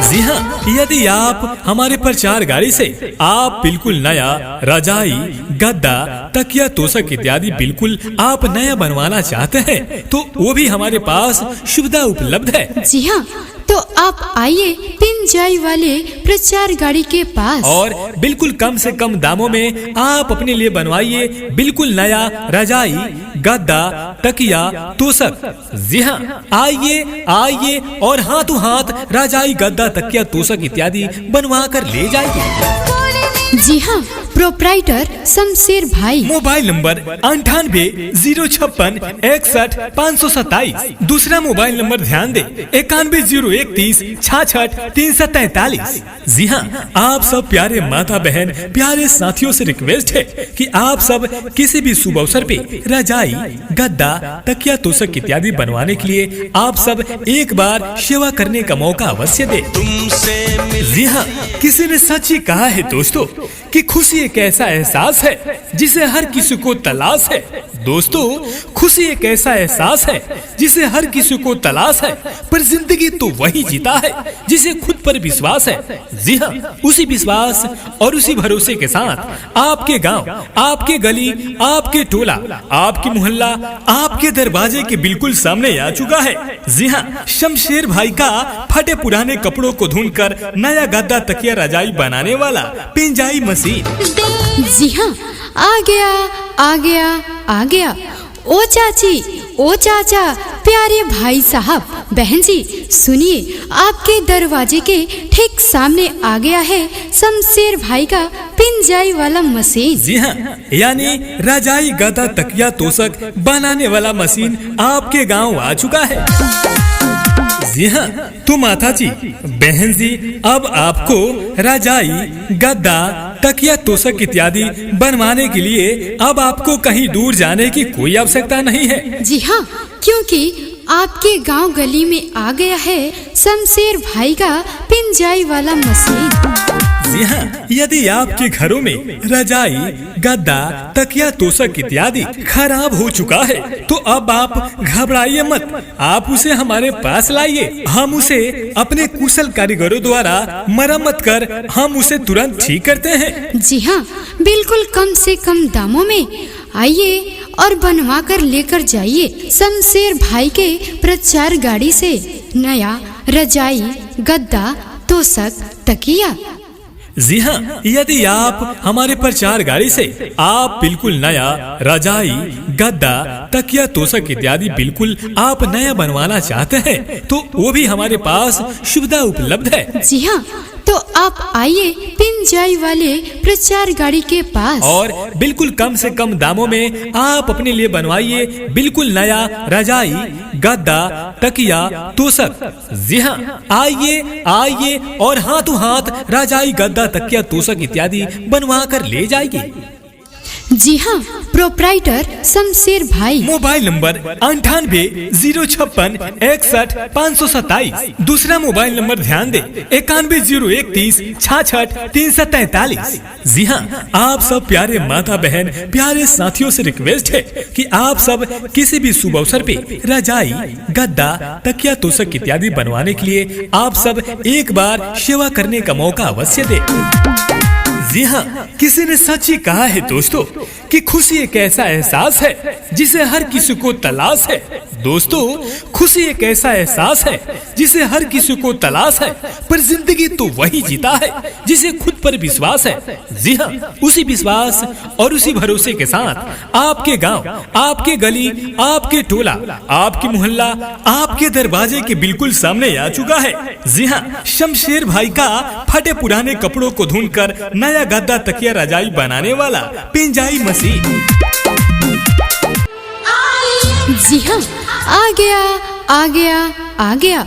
जी हाँ, यदि आप हमारे प्रचार गाड़ी से आप बिल्कुल नया रजाई, गद्दा, तकिया, तोशक इत्यादि बिल्कुल आप नया बनवाना चाहते हैं तो वो भी हमारे पास सुविधा उपलब्ध है। जी हाँ, तो आप आइए पिंजाई वाले प्रचार गाड़ी के पास और बिल्कुल कम से कम दामों में आप अपने लिए बनवाइए बिल्कुल नया रजाई, गद्दा, तकिया, तोशक। जी हाँ, आइए आइए और हाथों हाथ रजाई, गद्दा, तकिया, तोशक इत्यादि बनवा कर ले जाइए। जी हाँ, प्रोप्राइटर शमशेर भाई। मोबाइल नंबर 980561 दूसरा मोबाइल नंबर ध्यान दे 910130664343। जी हाँ, आप सब प्यारे माता बहन, प्यारे साथियों से रिक्वेस्ट है कि आप सब किसी भी शुभ अवसर पे रजाई, गद्दा, तकिया, तोशक इत्यादि बनवाने के लिए आप सब एक बार सेवा करने का मौका अवश्य दे। तुमसे जी हाँ, किसी ने सच ही कहा है दोस्तों कि खुशी एक ऐसा एहसास है जिसे हर किसी को तलाश है। दोस्तों, खुशी एक ऐसा एहसास है जिसे हर किसी को तलाश है, पर जिंदगी तो वही जीता है जिसे खुद पर विश्वास है। जी हाँ, उसी विश्वास और उसी भरोसे के साथ आपके गांव, आपके गली, आपके टोला, आपकी मोहल्ला आपके दरवाजे के बिल्कुल सामने आ चुका है। जी हाँ, शमशेर भाई का फटे पुराने कपड़ों को ढूंढकर नया गद्दा, तकिया, रजाई बनाने वाला पिंजाई मशीन। जी हाँ, आ गया आ गया आ गया। ओ चाची, ओ चाचा, प्यारे भाई साहब, बहन जी, सुनिए, आपके दरवाजे के ठीक सामने आ गया है शमशेर भाई का पिंजाई वाला मशीन। जी हाँ, यानी रजाई, गद्दा, तकिया, तोशक बनाने वाला मशीन आपके गांव आ चुका है। जी हाँ, तो माता जी, बहन जी, अब आपको रजाई, गद्दा, तकिया, तोशक इत्यादि बनवाने के लिए अब आपको कहीं दूर जाने की कोई आवश्यकता नहीं है। जी हाँ, क्योंकि आपके गांव गली में आ गया है शमशेर भाई का पिंजाई वाला मशीन। जी हाँ, यदि आपके घरों में रजाई, गद्दा, तकिया, तोशक इत्यादि खराब हो चुका है तो अब आप घबराइए मत, आप उसे हमारे पास लाइए। हम उसे अपने कुशल कारीगरों द्वारा मरम्मत कर हम उसे तुरंत ठीक करते हैं। जी हाँ, बिल्कुल कम से कम दामों में आइए और बनवा कर लेकर जाइए शमशेर भाई के प्रचार गाड़ी से नया रजाई, गद्दा, तोशक, तकिया। जी हाँ, यदि आप हमारे प्रचार गाड़ी से आप बिल्कुल नया रजाई, गद्दा, तकिया, तोशक इत्यादि बिल्कुल आप नया बनवाना चाहते हैं तो वो भी हमारे पास सुविधा उपलब्ध है। जी हाँ, तो आप आइए पिंजाई वाले प्रचार गाड़ी के पास और बिल्कुल कम से कम दामों में आप अपने लिए बनवाइए बिल्कुल नया रजाई, गद्दा, तकिया, तोशक। जी हाँ, आइए आइए और हाथों हाथ रजाई, गद्दा, तकिया, तोशक इत्यादि बनवा कर ले जाइए। जी हाँ, प्रोप्राइटर शमशेर भाई। Mobile number 98 056 61 527। दूसरा मोबाइल नंबर ध्यान दे 91 031 66 343। जी हाँ, आप सब प्यारे माता बहन, प्यारे साथियों से रिक्वेस्ट है कि आप सब किसी भी शुभ अवसर पे रजाई, गद्दा, तकिया, तोशक इत्यादि बनवाने के लिए आप सब एक बार सेवा करने का मौका अवश्य दे। जी हाँ, किसी ने सच ही कहा है दोस्तों कि खुशी एक ऐसा एहसास है जिसे हर किसी को तलाश है। दोस्तों, खुशी एक ऐसा एहसास है जिसे हर किसी को तलाश है, पर जिंदगी तो वही जीता है जिसे खुद पर विश्वास है। जी हाँ, उसी विश्वास और उसी भरोसे के साथ आपके गांव, आपके गली, आपके टोला, आपकी मोहल्ला आपके दरवाजे के बिल्कुल सामने आ चुका है। जी हाँ, शमशेर भाई का फटे पुराने कपड़ों को ढूंढकर नया गद्दा, तकिया, रजाई बनाने वाला पिंजाई मशीन। जी हाँ, आ गया आ गया आ गया।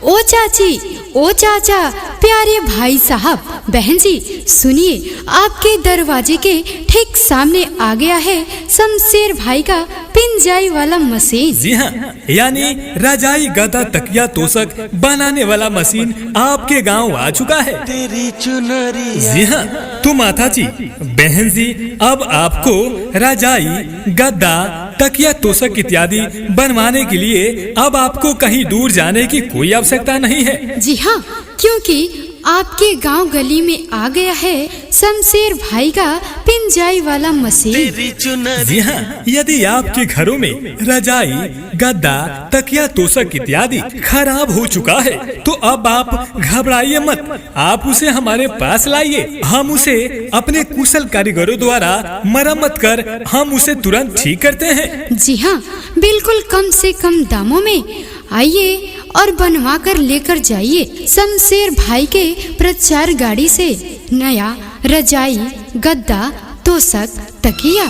ओ चाची, ओ चाचा, प्यारे भाई साहब, बहन जी, सुनिए, आपके दरवाजे के ठीक सामने आ गया है शमशेर भाई का पिंजाई वाला मशीन। जी हाँ, यानी रजाई, गद्दा, तकिया, तोशक बनाने वाला मशीन आपके गांव आ चुका है। तेरी चुनरिया। जी हाँ, तो माता जी, बहन जी, अब आपको रजाई, गद्दा, तकिया, तोशक इत्यादि बनवाने के लिए अब आपको कहीं दूर जाने की कोई आवश्यकता नहीं है। जी हाँ, क्योंकि आपके गांव गली में आ गया है शमशेर भाई का पिंजाई वाला मशीन। तेरी चुनरिया। जी हाँ, यदि आपके घरों में रजाई, गद्दा, तकिया, तोशक इत्यादि खराब हो चुका है तो अब आप घबराइए मत, आप उसे हमारे पास लाइए। हम उसे अपने कुशल कारीगरों द्वारा मरम्मत कर हम उसे तुरंत ठीक करते हैं। जी हाँ, बिल्कुल कम से कम दामों में आइए और बनवा कर लेकर जाइए शमशेर भाई के प्रचार गाड़ी से नया रजाई, गद्दा, तोशक, तकिया।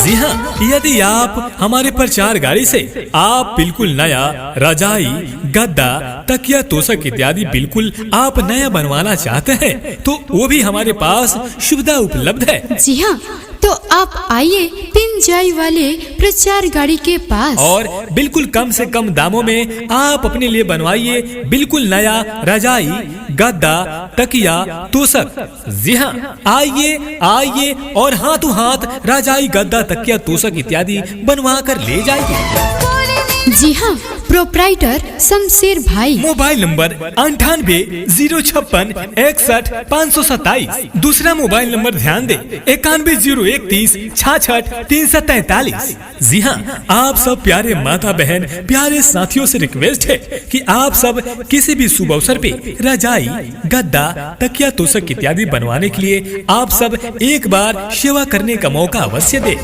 जी हाँ, यदि आप हमारे प्रचार गाड़ी से आप बिल्कुल नया रजाई, गद्दा, तकिया, तोशक इत्यादि बिल्कुल आप नया बनवाना चाहते हैं तो वो भी हमारे पास सुविधा उपलब्ध है। जी हाँ, तो आप आइए पिंजाई वाले प्रचार गाड़ी के पास और बिल्कुल कम से कम दामों में आप अपने लिए बनवाइए बिल्कुल नया रजाई, गद्दा, तकिया, तोशक। जी हाँ, आइए आइए और हाथों हाथ रजाई गद्दा तकिया तोशक इत्यादि बनवा कर ले जाएगी। जी हाँ, प्रोप्राइटर शमशेर भाई। मोबाइल नंबर 98 दूसरा मोबाइल नंबर ध्यान दे 910130664343। जी हाँ, आप सब प्यारे माता बहन प्यारे साथियों से रिक्वेस्ट है कि आप सब किसी भी शुभ अवसर पे रजाई गद्दा तकिया तोशक इत्यादि बनवाने के लिए आप सब एक बार सेवा करने का मौका अवश्य दे।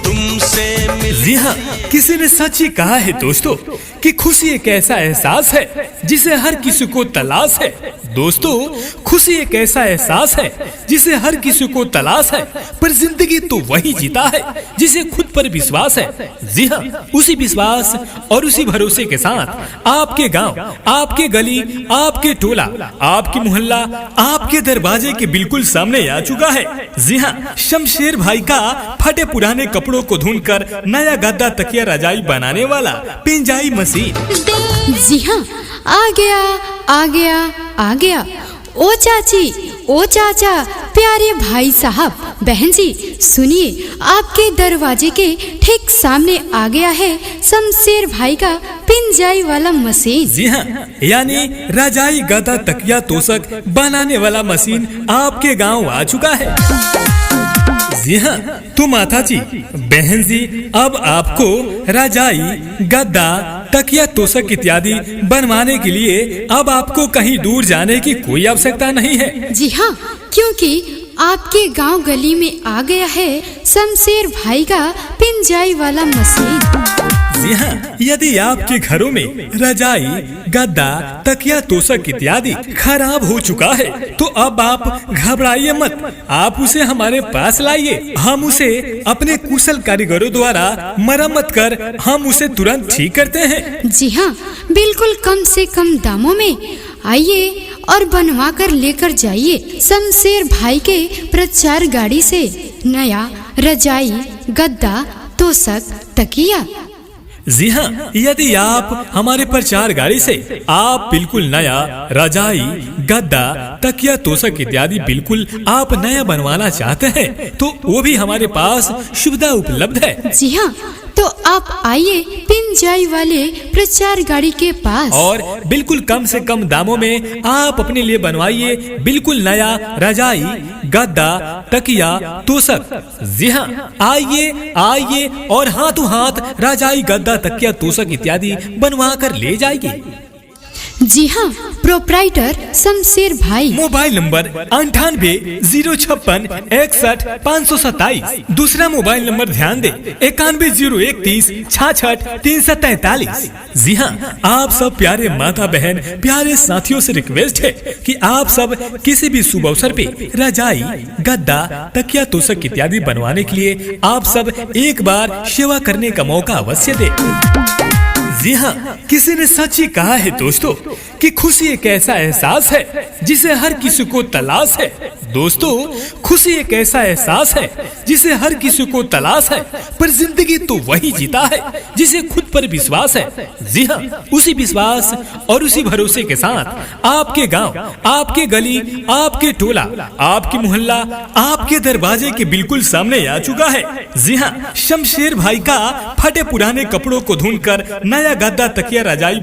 जी हाँ, किसी ने सच ही कहा है दोस्तों कि खुशी एक ऐसा एहसास है जिसे हर किसी को तलाश है। दोस्तों, खुशी एक ऐसा एहसास है जिसे हर किसी को तलाश है, पर जिंदगी तो वही जीता है जिसे खुद पर विश्वास है। जी हाँ, उसी विश्वास और उसी भरोसे के साथ आपके गांव, आपके गली, आपके टोला, आपकी मोहल्ला आपके दरवाजे के बिल्कुल सामने आ चुका है। जी हाँ, शमशेर भाई का फटे पुराने कपड़ों को धुनकर नया गद्दा तकिया रजाई बनाने वाला पिंजाई मशीन। जी हाँ, आ गया आ गया आ गया। ओ चाची, ओ चाचा, प्यारे भाई साहब, बहन जी, सुनिए, आपके दरवाजे के ठीक सामने आ गया है शमशेर भाई का पिंजाई वाला मशीन। जी हाँ, यानी रजाई गद्दा तकिया तोशक बनाने वाला मशीन आपके गांव आ चुका है। जी हाँ, तो माता जी, बहन जी, अब आपको रजाई गद्दा तकिया तोशक इत्यादि बनवाने के लिए अब आपको कहीं दूर जाने की कोई आवश्यकता नहीं है। जी हाँ, क्योंकि आपके गांव गली में आ गया है शमशेर भाई का पिंजाई वाला मशीन। जी हाँ, यदि आपके घरों में रजाई गद्दा तकिया तोशक इत्यादि खराब हो चुका है तो अब आप घबराइए मत, आप उसे हमारे पास लाइए। हम उसे अपने कुशल कारीगरों द्वारा मरम्मत कर हम उसे तुरंत ठीक करते हैं। जी हाँ, बिल्कुल कम से कम दामों में आइए और बनवा कर लेकर जाइए शमशेर भाई के प्रचार गाड़ी से नया रजाई गद्दा तोशक तकिया। जी हाँ, यदि आप हमारे प्रचार गाड़ी से आप बिल्कुल नया रजाई गद्दा तकिया तोशक इत्यादि बिल्कुल आप नया बनवाना चाहते हैं तो वो भी हमारे पास सुविधा उपलब्ध है। जी हाँ, तो आप आइए पिंजाई वाले प्रचार गाड़ी के पास और बिल्कुल कम से कम दामों में आप अपने लिए बनवाइए बिल्कुल नया रजाई गद्दा तकिया तोशक। जी हाँ, आइए आइए और हाथों हाथ रजाई गद्दा तकिया तोशक इत्यादि बनवा कर ले जाएगी। जी हाँ, प्रोप्राइटर शमशेर भाई। मोबाइल नंबर 98 दूसरा मोबाइल नंबर ध्यान दे 910130664343। जी हाँ, आप सब प्यारे माता बहन प्यारे साथियों से रिक्वेस्ट है कि आप सब किसी भी शुभ अवसर पे रजाई गद्दा तकिया तोशक इत्यादि बनवाने के लिए आप सब एक बार सेवा करने का मौका अवश्य दे। जी हाँ, किसी ने सच ही कहा है दोस्तों कि खुशी एक ऐसा एहसास है जिसे हर किसी को तलाश है। दोस्तों, खुशी एक ऐसा एहसास है जिसे हर किसी को तलाश है, पर जिंदगी तो वही जीता है जिसे खुद पर विश्वास है। जी हाँ, उसी विश्वास और उसी भरोसे के साथ आपके गांव, आपके गली, आपके टोला, आपकी मोहल्ला आपके दरवाजे के बिल्कुल सामने आ चुका है। जी हाँ, शमशेर भाई का फटे पुराने कपड़ों को धुनकर नया गद्दा तकिया रजाई